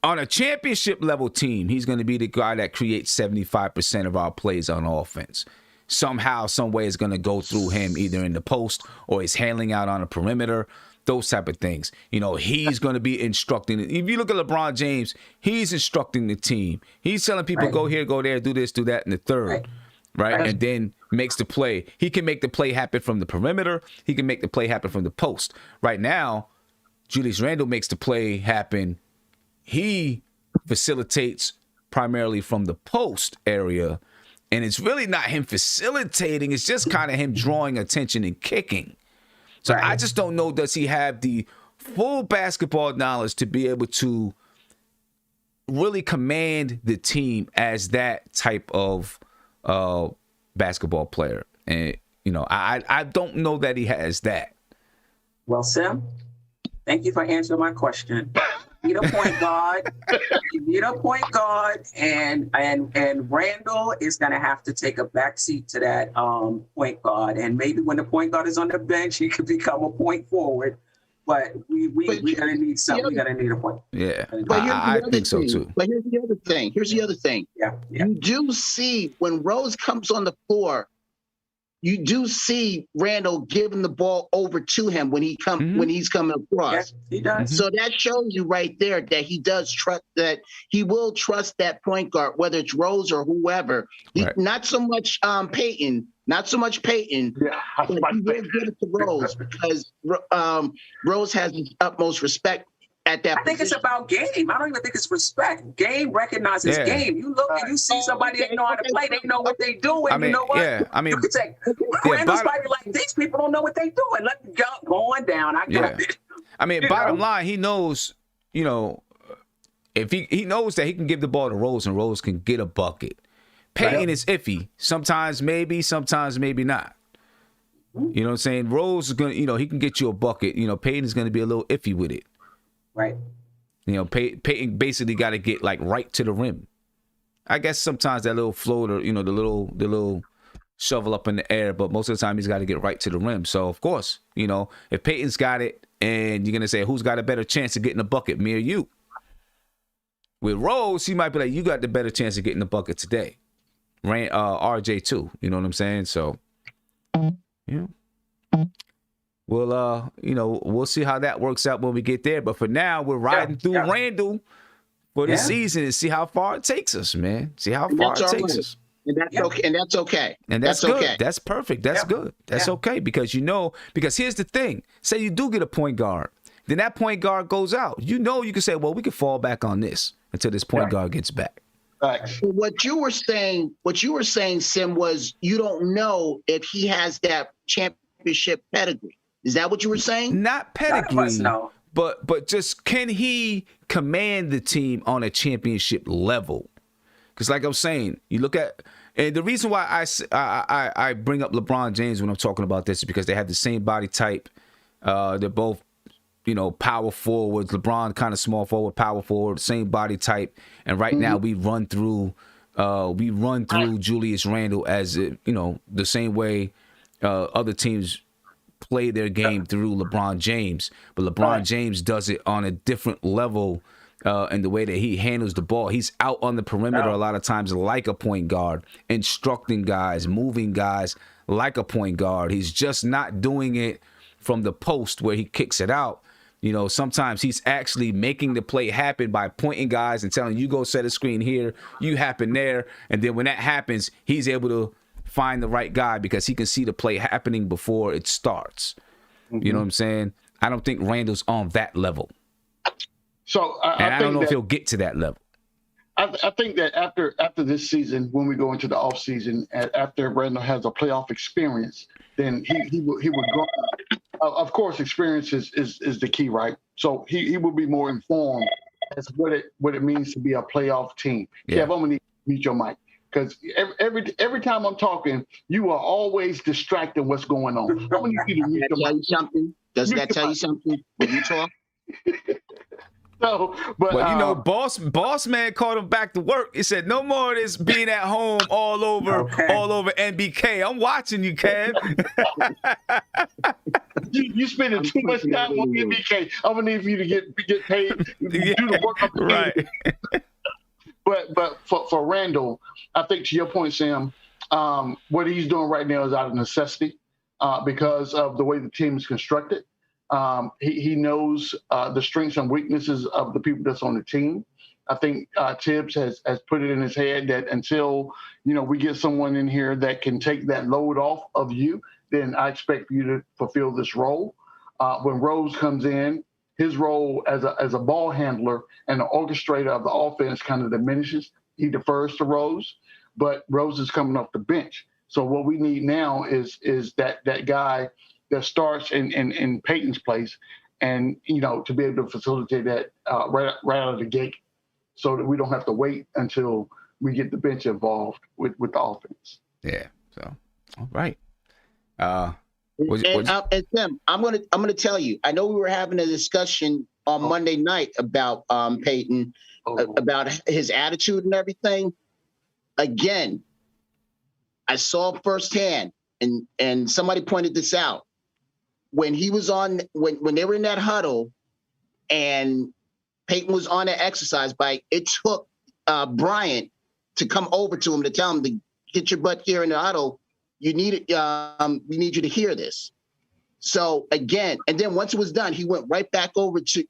on a championship level team. He's going to be the guy that creates 75% of our plays on offense. Somehow, some way, it's going to go through him, either in the post or he's handling out on a perimeter. Those type of things. He's going to be instructing. If you look at LeBron James, he's instructing the team. He's telling people, go here, go there, do this, do that in the third. Right. And then makes the play. He can make the play happen from the perimeter. He can make the play happen from the post. Right now, Julius Randle makes the play happen. He facilitates primarily from the post area. And it's really not him facilitating. It's just kind of him drawing attention and kicking. So I just don't know, does he have the full basketball knowledge to be able to really command the team as that type of basketball player. And, I don't know that he has that. Well, Sam, thank you for answering my question. You need a point guard. And Randle is going to have to take a backseat to that point guard. And maybe when the point guard is on the bench, he could become a point forward. But we're going to need something. We're going to need a point. Yeah, I think so too. But here's the other thing. Yeah. You do see when Rose comes on the floor, you do see Randle giving the ball over to him when he's coming across. Yes, he does. So that shows you right there that he does trust, that he will trust that point guard, whether it's Rose or whoever. Not so much Peyton. But he will give it to Rose because Rose has the utmost respect at that I think it's about game. I don't even think it's respect. Game recognizes game. You look and you see somebody that know how to play. They know what they do. And you know what? Yeah, you could say, Randall's might be like, these people don't know what they doing. Let me go going down. I got it. I mean, bottom line, he knows, if he knows that he can give the ball to Rose and Rose can get a bucket. Peyton is iffy. Sometimes maybe, sometimes maybe not. You know what I'm saying? Rose is going to, he can get you a bucket. Peyton is going to be a little iffy with it. Right. Peyton basically got to get right to the rim. I guess sometimes that little floater, the little shovel up in the air, but most of the time he's got to get right to the rim. So of course, if Peyton's got it and you're going to say, who's got a better chance of getting a bucket, me or you? With Rose, he might be like, you got the better chance of getting the bucket today. RJ too. You know what I'm saying? So, yeah. Well, we'll see how that works out when we get there. But for now, we're riding through Randle for the season and see how far it takes us, man. See how far it takes us. And that's okay. And that's okay. And that's good. Okay. That's perfect. That's good. That's okay because because here's the thing. Say you do get a point guard. Then that point guard goes out. You can say, well, we can fall back on this until this point guard gets back. What you were saying, Sim, was you don't know if he has that championship championship pedigree. Is that what you were saying? Not pedigree, no. but just can he command the team on a championship level? Because like I'm saying, you look at, and the reason why I bring up LeBron James when I'm talking about this is because they have the same body type. They're both, power forwards. LeBron kind of small forward, power forward, same body type. And right now we run through Julius Randle as the same way other teams play their game through LeBron James. But LeBron James does it on a different level. In the way that he handles the ball. He's out on the perimeter a lot of times like a point guard, instructing guys, moving guys like a point guard. He's just not doing it from the post where he kicks it out. Sometimes he's actually making the play happen by pointing guys and telling you go set a screen here, you happen there. And then when that happens, he's able to find the right guy because he can see the play happening before it starts. You know what I'm saying? I don't think Randle's on that level. So I don't know if he'll get to that level. I think that after this season, when we go into the off season, after Randle has a playoff experience, then he will go. Of course, experience is the key, right? So he will be more informed as what it means to be a playoff team. Yeah, I'm gonna need to mute your mic because every time I'm talking, you are always distracting what's going on. I'm gonna need you to mute your mic. Does that tell you something when you talk? No, but boss man called him back to work. He said, "No more of this being at home all over NBK. I'm watching you, Kev." you spending too much time on NBK. I'm gonna need you to get paid, do the work of the game. But for Randle, I think to your point, Sam, what he's doing right now is out of necessity because of the way the team is constructed. He knows the strengths and weaknesses of the people that's on the team. I think Tibbs has put it in his head that until we get someone in here that can take that load off of you, then I expect you to fulfill this role. When Rose comes in, his role as a ball handler and the orchestrator of the offense kind of diminishes. He defers to Rose, but Rose is coming off the bench. So what we need now is that guy that starts in Peyton's place, and to be able to facilitate that right out of the gate, so that we don't have to wait until we get the bench involved with the offense. Yeah. So all right. And Tim, I'm gonna tell you. I know we were having a discussion on Monday night about Peyton, about his attitude and everything. Again, I saw firsthand, and somebody pointed this out. When he was when they were in that huddle and Peyton was on the exercise bike, it took Bryant to come over to him to tell him to get your butt here in the huddle. We need you to hear this. So again, and then once it was done, he went right back over to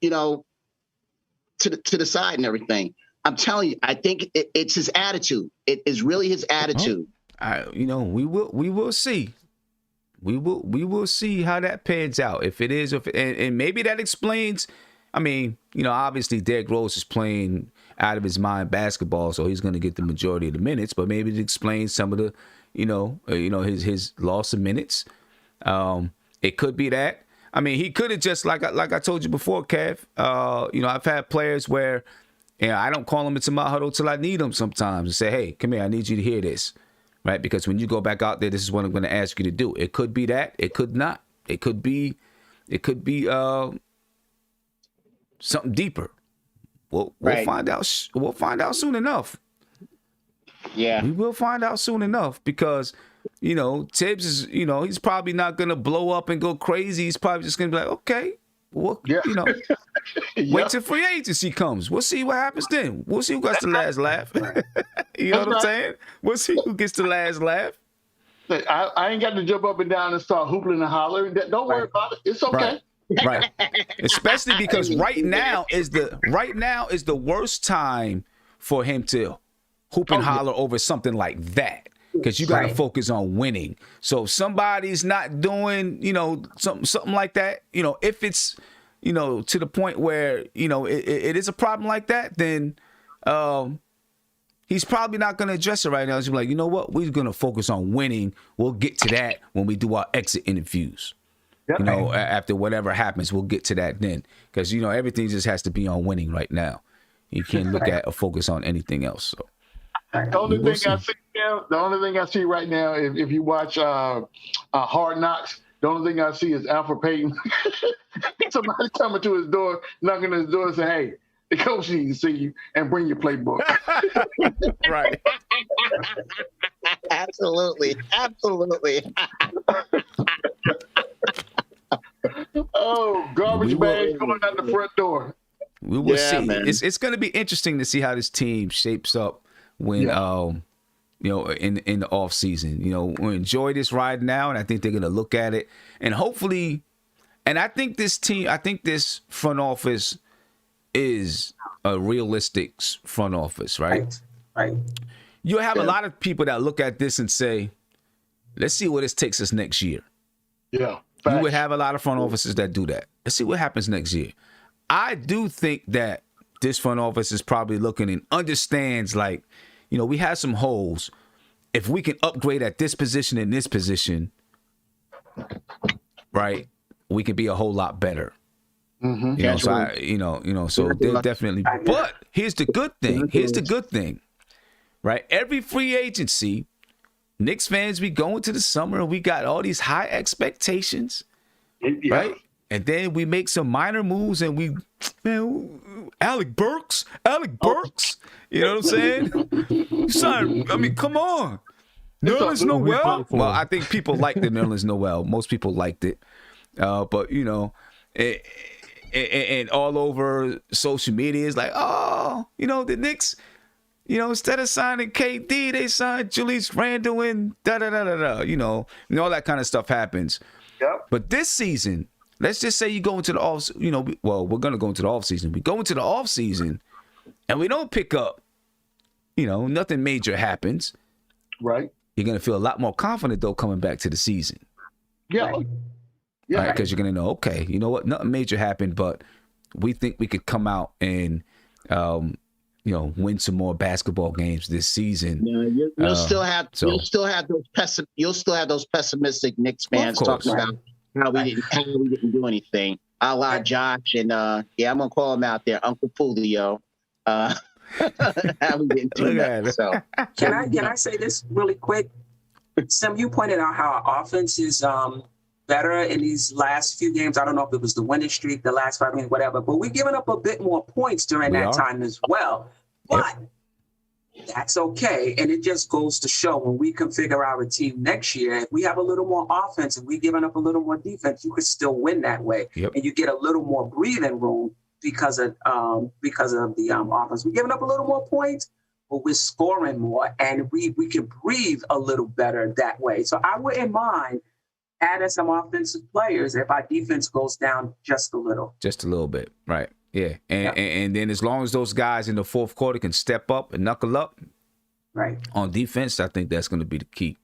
the side and everything. I'm telling you, I think it's his attitude. It is really his attitude. We will see. We will see how that pans out. If it is, and maybe that explains. I mean, obviously Derrick Rose is playing out of his mind basketball, so he's going to get the majority of the minutes. But maybe it explains some of the, his loss of minutes. It could be that. I mean, he could have just like I told you before, Kev. I've had players where, I don't call them into my huddle till I need them sometimes and say, "Hey, come here, I need you to hear this." Right, because when you go back out there, this is what I'm going to ask you to do. It could be that. It could not. It could be something deeper. We'll find out. We'll find out soon enough. Yeah, we will find out soon enough because Tibbs is he's probably not going to blow up and go crazy. He's probably just going to be like, okay, well, wait till free agency comes. We'll see what happens then. We'll see who gets the last laugh. You know what I'm saying? We'll see who gets the last laugh. I ain't got to jump up and down and start hooping and hollering. Don't worry about it. It's okay. Right. Especially because right now is the worst time for him to hoop and holler over something like that. Because you got to focus on winning. So if somebody's not doing, something like that, if it's, to the point where, it is a problem like that, then he's probably not going to address it right now. He's like, you know what? We're going to focus on winning. We'll get to that when we do our exit interviews. Yep. You know, after whatever happens, we'll get to that then. Because, you know, everything just has to be on winning right now. You can't look at or focus on anything else. So. The only thing I see right now, if you watch Hard Knocks, the only thing I see is Alfred Payton. Somebody coming to his door, knocking on his door and say, hey, the coach needs to see you and bring your playbook. Right. Absolutely. Oh, garbage bags going out the front door. We will see. Man. It's going to be interesting to see how this team shapes up when you know, in the off season. You know, we enjoy this ride now, and I think they're going to look at it and hopefully. And I think this front office is a realistic front office, right? Right. You have a lot of people that look at this and say, "Let's see where this takes us next year." Yeah. You would have a lot of front offices that do that. Let's see what happens next year. I do think that this front office is probably looking and understands, like, you know, we have some holes. If we can upgrade at this position and this position, right, we can be a whole lot better. Mm-hmm. You know, so they're definitely. But here's the good thing. Right, every free agency, Knicks fans, we go into the summer and we got all these high expectations, right? And then we make some minor moves and Alec Burks, you know what I'm saying? I mean, come on. Nerlens Noel. Well, I think people liked the Nerlens Noel. Most people liked it. But, you know, and all over social media is like, oh, you know, the Knicks, you know, instead of signing KD, they signed Julius Randle and da-da-da-da-da, you know, and all that kind of stuff happens. Yep. But this season, let's just say you go into the off, you know, well, we're going to go into the off season. We go into the off season and we don't pick up, you know, nothing major happens. Right. You're going to feel a lot more confident, though, coming back to the season. Yeah. Right. Yeah. Right? Because you're going to know, okay, you know what? Nothing major happened, but we think we could come out and, you know, win some more basketball games this season. Yeah, you'll still have those pessimistic Knicks fans talking about how we didn't do anything. A la Josh and I'm gonna call him out there, Uncle Fulio. How we didn't do that. So Can I say this really quick? Sim, you pointed out how our offense is better in these last few games. I don't know if it was the winning streak, the last 5 games, whatever, but we're giving up a bit more points during that time as well. But that's okay. And it just goes to show when we configure our team next year, if we have a little more offense and we're giving up a little more defense, you could still win that way. And you get a little more breathing room because of the offense. We're giving up a little more points, but we're scoring more and we can breathe a little better that way. So I wouldn't mind adding some offensive players if our defense goes down just a little. Just a little bit, right? Yeah. And then as long as those guys in the fourth quarter can step up and knuckle up on defense, I think that's going to be the key.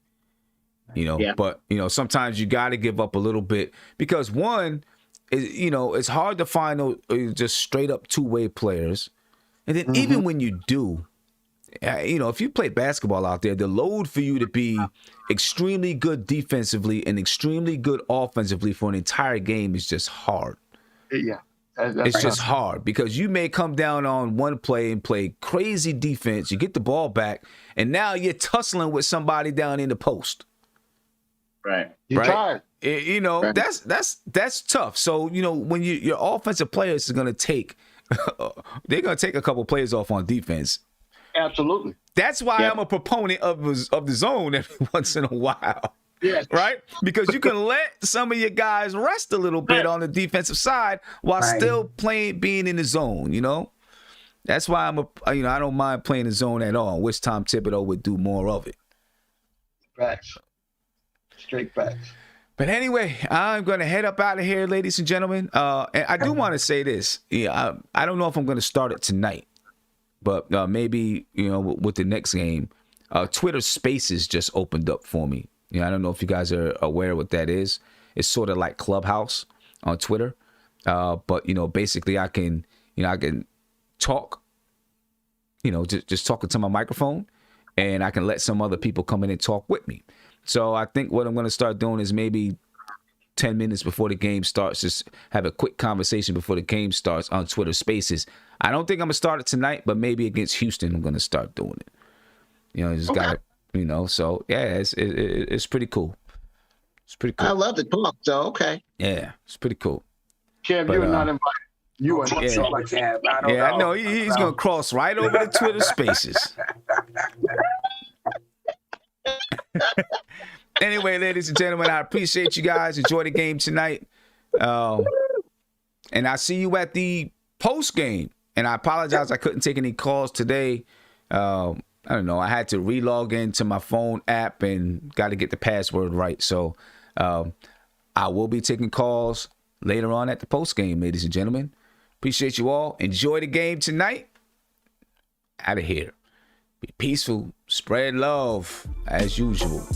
You know, but, you know, sometimes you got to give up a little bit because one, you know, it's hard to find just straight up two-way players. And then even when you do, you know, if you play basketball out there, the load for you to be extremely good defensively and extremely good offensively for an entire game is just hard. Yeah. It's just hard because you may come down on one play and play crazy defense. You get the ball back, and now you're tussling with somebody down in the post. Right. You're tired. You know, that's tough. So, you know, when your offensive players are going to take, they're going to take a couple players off on defense. Absolutely. That's why I'm a proponent of the zone every once in a while. Yes. Right? Because you can let some of your guys rest a little bit on the defensive side while still being in the zone, you know? That's why I don't mind playing the zone at all. Wish Tom Thibodeau would do more of it. Facts. Straight facts. But anyway, I'm going to head up out of here, ladies and gentlemen. And I do want to say this. Yeah, I don't know if I'm going to start it tonight, but maybe, you know, with the next game, Twitter Spaces just opened up for me. I don't know if you guys are aware what that is. It's sort of like Clubhouse on Twitter. But, you know, basically I can talk just talking to my microphone, and I can let some other people come in and talk with me. So I think what I'm going to start doing is maybe 10 minutes before the game starts, just have a quick conversation before the game starts on Twitter Spaces. I don't think I'm going to start it tonight, but maybe against Houston, I'm going to start doing it. Just got to, so yeah, it's pretty cool. It's pretty cool. I love to talk, so okay. Yeah, it's pretty cool. Kev, you're not invited. You are I know. He's going to cross right over to Twitter Spaces. Anyway, ladies and gentlemen, I appreciate you guys. Enjoy the game tonight. And I see you at the post game. And I apologize I couldn't take any calls today. I don't know. I had to relog into my phone app and got to get the password right. So I will be taking calls later on at the post game, ladies and gentlemen. Appreciate you all. Enjoy the game tonight. Out of here. Be peaceful. Spread love as usual.